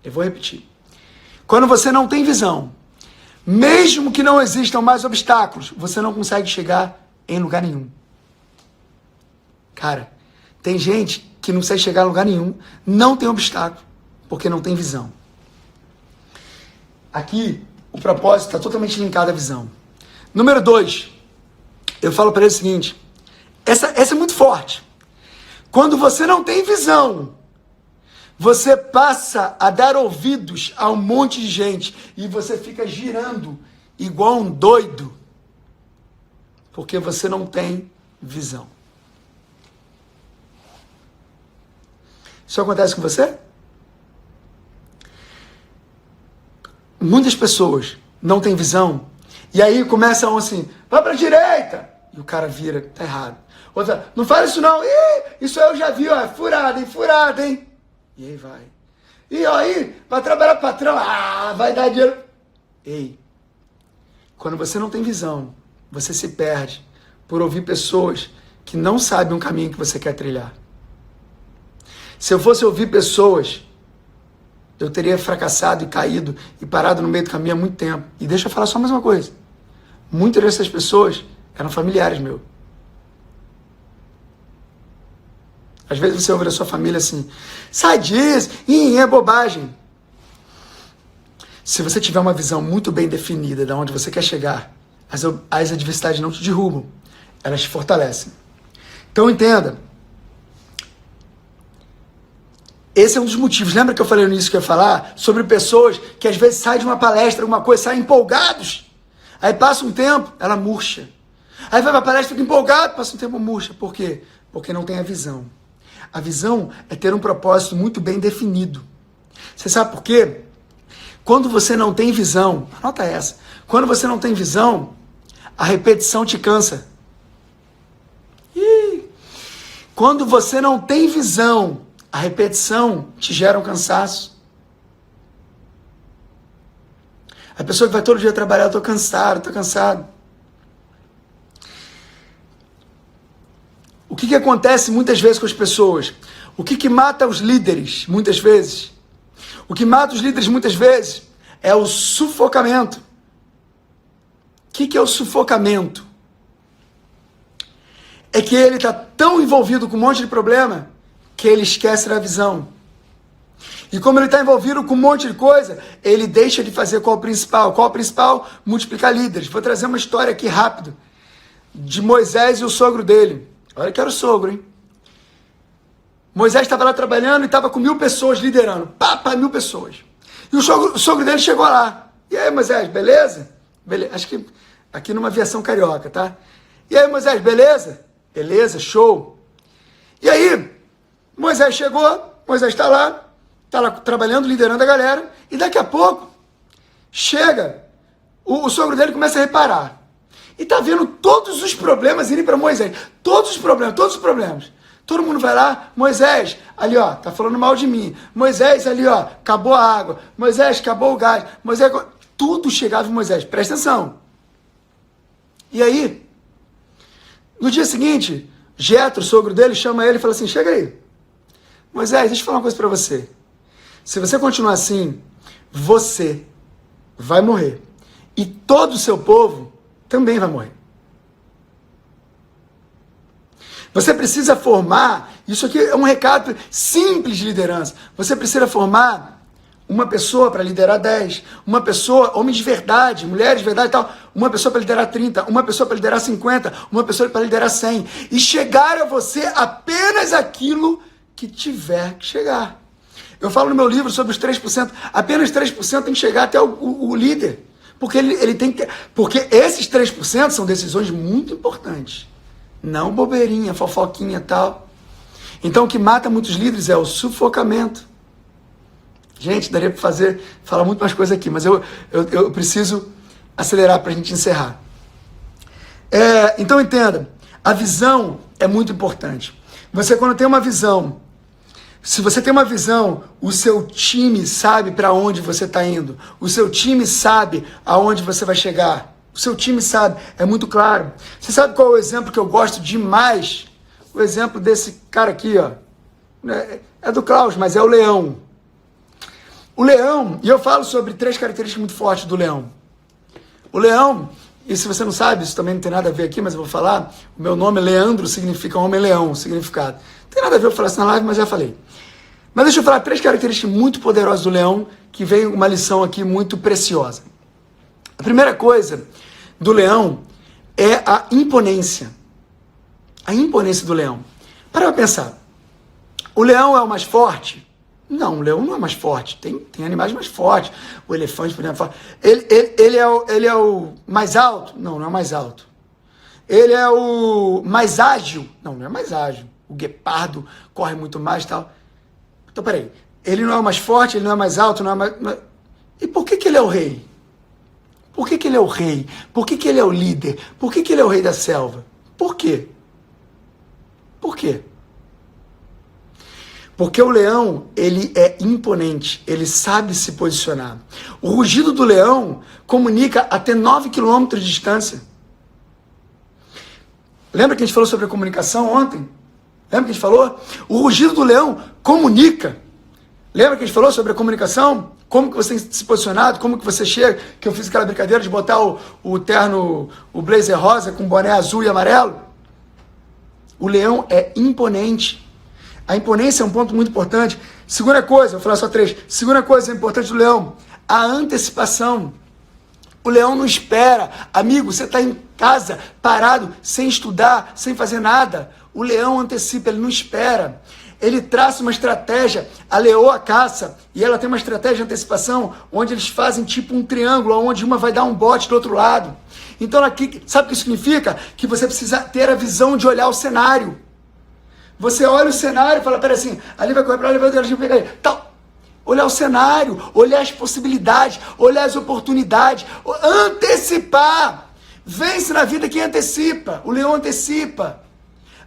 Eu vou repetir. Quando você não tem visão, mesmo que não existam mais obstáculos, você não consegue chegar em lugar nenhum. Cara, tem gente que não consegue chegar em lugar nenhum, não tem obstáculo, porque não tem visão. Aqui, o propósito está totalmente linkado à visão. Número 2, eu falo para ele o seguinte, essa é muito forte. Quando você não tem visão, você passa a dar ouvidos a um monte de gente e você fica girando igual um doido, porque você não tem visão. Isso acontece com você? Muitas pessoas não têm visão e aí começam assim, vai para a direita, e o cara vira, tá errado. Outra, não fala isso não, isso aí eu já vi, ó, furada, hein? E aí vai. E aí, vai trabalhar patrão, vai dar dinheiro. Ei, quando você não tem visão, você se perde por ouvir pessoas que não sabem o caminho que você quer trilhar. Se eu fosse ouvir pessoas, eu teria fracassado e caído e parado no meio do caminho há muito tempo. E deixa eu falar só mais uma coisa. Muitas dessas pessoas eram familiares meus. Às vezes você ouve da sua família assim, sai disso, é bobagem. Se você tiver uma visão muito bem definida de onde você quer chegar, as adversidades não te derrubam, elas te fortalecem. Então entenda, esse é um dos motivos. Lembra que eu falei no início que eu ia falar sobre pessoas que às vezes saem de uma palestra, alguma coisa, saem empolgados, aí passa um tempo, ela murcha. Aí vai pra palestra, fica empolgado, passa um tempo, murcha. Por quê? Porque não tem a visão. A visão é ter um propósito muito bem definido. Você sabe por quê? Quando você não tem visão, anota essa, quando você não tem visão, a repetição te cansa. Quando você não tem visão, a repetição te gera um cansaço. A pessoa que vai todo dia trabalhar, eu tô cansado. O que acontece muitas vezes com as pessoas? O que mata os líderes, muitas vezes? O que mata os líderes, muitas vezes, é o sufocamento. O que é o sufocamento? É que ele está tão envolvido com um monte de problema que ele esquece da visão. E como ele está envolvido com um monte de coisa, ele deixa de fazer qual o principal. Qual o principal? Multiplicar líderes. Vou trazer uma história aqui rápido de Moisés e o sogro dele. Olha que era o sogro, hein? Moisés estava lá trabalhando e estava com 1000 pessoas liderando. 1000 pessoas. E o sogro dele chegou lá. E aí, Moisés, beleza? Acho que aqui numa aviação carioca, tá? E aí, Moisés, beleza? Beleza, show. E aí, Moisés chegou, Moisés está lá trabalhando, liderando a galera, e daqui a pouco, chega, o sogro dele começa a reparar. E tá vendo todos os problemas irem para Moisés. Todos os problemas. Todo mundo vai lá, Moisés, ali ó, tá falando mal de mim. Moisés, ali ó, acabou a água. Moisés, acabou o gás. Moisés, tudo chegava em Moisés. Presta atenção. E aí, no dia seguinte, Jetro, o sogro dele, chama ele e fala assim, chega aí. Moisés, deixa eu falar uma coisa para você. Se você continuar assim, você vai morrer. E todo o seu povo também vai morrer. Você precisa formar, isso aqui é um recado simples de liderança, você precisa formar uma pessoa para liderar 10, uma pessoa, homens de verdade, mulheres de verdade e tal, uma pessoa para liderar 30, uma pessoa para liderar 50, uma pessoa para liderar 100, e chegar a você apenas aquilo que tiver que chegar. Eu falo no meu livro sobre os 3%. Apenas 3% tem que chegar até o líder. Porque ele tem que. Porque esses 3% são decisões muito importantes. Não bobeirinha, fofoquinha e tal. Então o que mata muitos líderes é o sufocamento. Gente, daria para falar muito mais coisa aqui, mas eu preciso acelerar para a gente encerrar. Então entenda, a visão é muito importante. Você quando tem uma visão, se você tem uma visão, o seu time sabe para onde você está indo. O seu time sabe aonde você vai chegar. O seu time sabe, é muito claro. Você sabe qual é o exemplo que eu gosto demais? O exemplo desse cara aqui, ó. É do Klaus, mas é o leão. O leão, e eu falo sobre 3 características muito fortes do leão. O leão, e se você não sabe, isso também não tem nada a ver aqui, mas eu vou falar, o meu nome Leandro significa homem-leão, significado. Não tem nada a ver eu falar isso na live, mas já falei. Mas deixa eu falar 3 características muito poderosas do leão, que veio uma lição aqui muito preciosa. A primeira coisa do leão é a imponência. A imponência do leão. Para pensar, o leão é o mais forte? Não, o leão não é mais forte. Tem animais mais fortes. O elefante, por exemplo, ele é o mais alto? Não, não é o mais alto. Ele é o mais ágil? Não, não é mais ágil. O guepardo corre muito mais e tal. Então, peraí. Ele não é o mais forte, ele não é mais alto, não é mais... E por que ele é o rei? Por que ele é o rei? Por que ele é o líder? Por que ele é o rei da selva? Por quê? Por quê? Porque o leão, ele é imponente, ele sabe se posicionar. O rugido do leão comunica até 9 quilômetros de distância. Lembra que a gente falou sobre a comunicação ontem? Lembra que a gente falou? O rugido do leão comunica. Lembra que a gente falou sobre a comunicação? Como que você tem se posicionado, como que você chega, que eu fiz aquela brincadeira de botar o terno, o blazer rosa com boné azul e amarelo? O leão é imponente. A imponência é um ponto muito importante. Segunda coisa, vou falar só 3. Segunda coisa importante do leão, a antecipação. O leão não espera. Amigo, você está em casa, parado, sem estudar, sem fazer nada. O leão antecipa, ele não espera. Ele traça uma estratégia. A leoa caça e ela tem uma estratégia de antecipação onde eles fazem tipo um triângulo, onde uma vai dar um bote do outro lado. Então aqui, sabe o que isso significa? Que você precisa ter a visão de olhar o cenário. Você olha o cenário e fala, pera assim, ali vai correr pra lá, ali vai pegar ali. Tal. Olhar o cenário, olhar as possibilidades, olhar as oportunidades, antecipar. Vence na vida quem antecipa. O leão antecipa.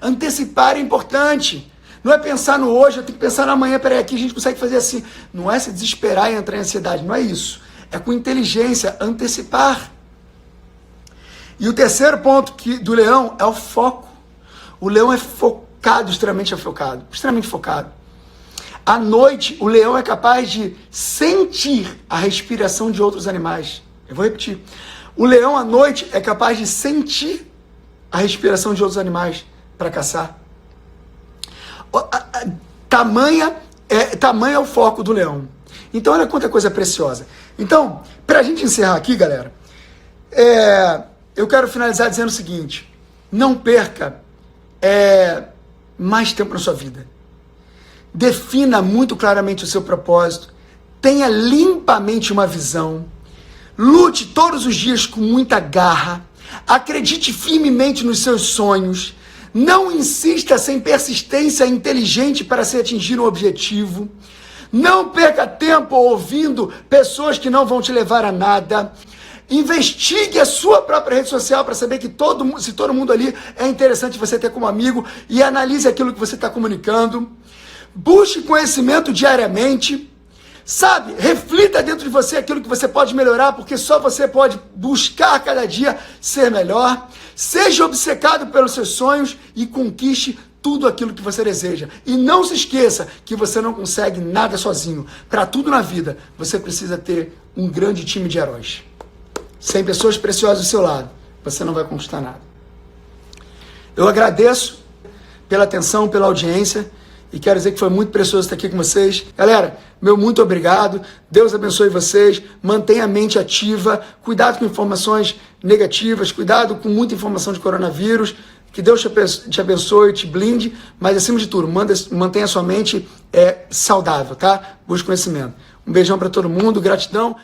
Antecipar é importante. Não é pensar no hoje, eu tenho que pensar no amanhã, peraí, aqui a gente consegue fazer assim. Não é se desesperar e entrar em ansiedade, não é isso. É com inteligência, antecipar. E o terceiro ponto do leão é o foco. O leão é focado, extremamente focado. À noite, o leão é capaz de sentir a respiração de outros animais. Eu vou repetir. O leão, à noite, é capaz de sentir a respiração de outros animais para caçar. Tamanho é o foco do leão. Então, olha quanta coisa preciosa. Então, para a gente encerrar aqui, galera, eu quero finalizar dizendo o seguinte. Não perca mais tempo na sua vida. Defina muito claramente o seu propósito. Tenha limpamente uma visão. Lute todos os dias com muita garra. Acredite firmemente nos seus sonhos. Não insista sem persistência inteligente para se atingir um objetivo. Não perca tempo ouvindo pessoas que não vão te levar a nada. Investigue a sua própria rede social para saber que se todo mundo ali é interessante você ter como amigo e analise aquilo que você está comunicando. Busque conhecimento diariamente. Sabe, reflita dentro de você aquilo que você pode melhorar, porque só você pode buscar cada dia ser melhor. Seja obcecado pelos seus sonhos e conquiste tudo aquilo que você deseja. E não se esqueça que você não consegue nada sozinho. Para tudo na vida, você precisa ter um grande time de heróis. Sem pessoas preciosas do seu lado, você não vai conquistar nada. Eu agradeço pela atenção, pela audiência. E quero dizer que foi muito precioso estar aqui com vocês. Galera, meu muito obrigado. Deus abençoe vocês. Mantenha a mente ativa. Cuidado com informações negativas. Cuidado com muita informação de coronavírus. Que Deus te abençoe, te blinde, mas acima de tudo, mantenha a sua mente saudável, tá? Busque conhecimento. Um beijão para todo mundo, gratidão.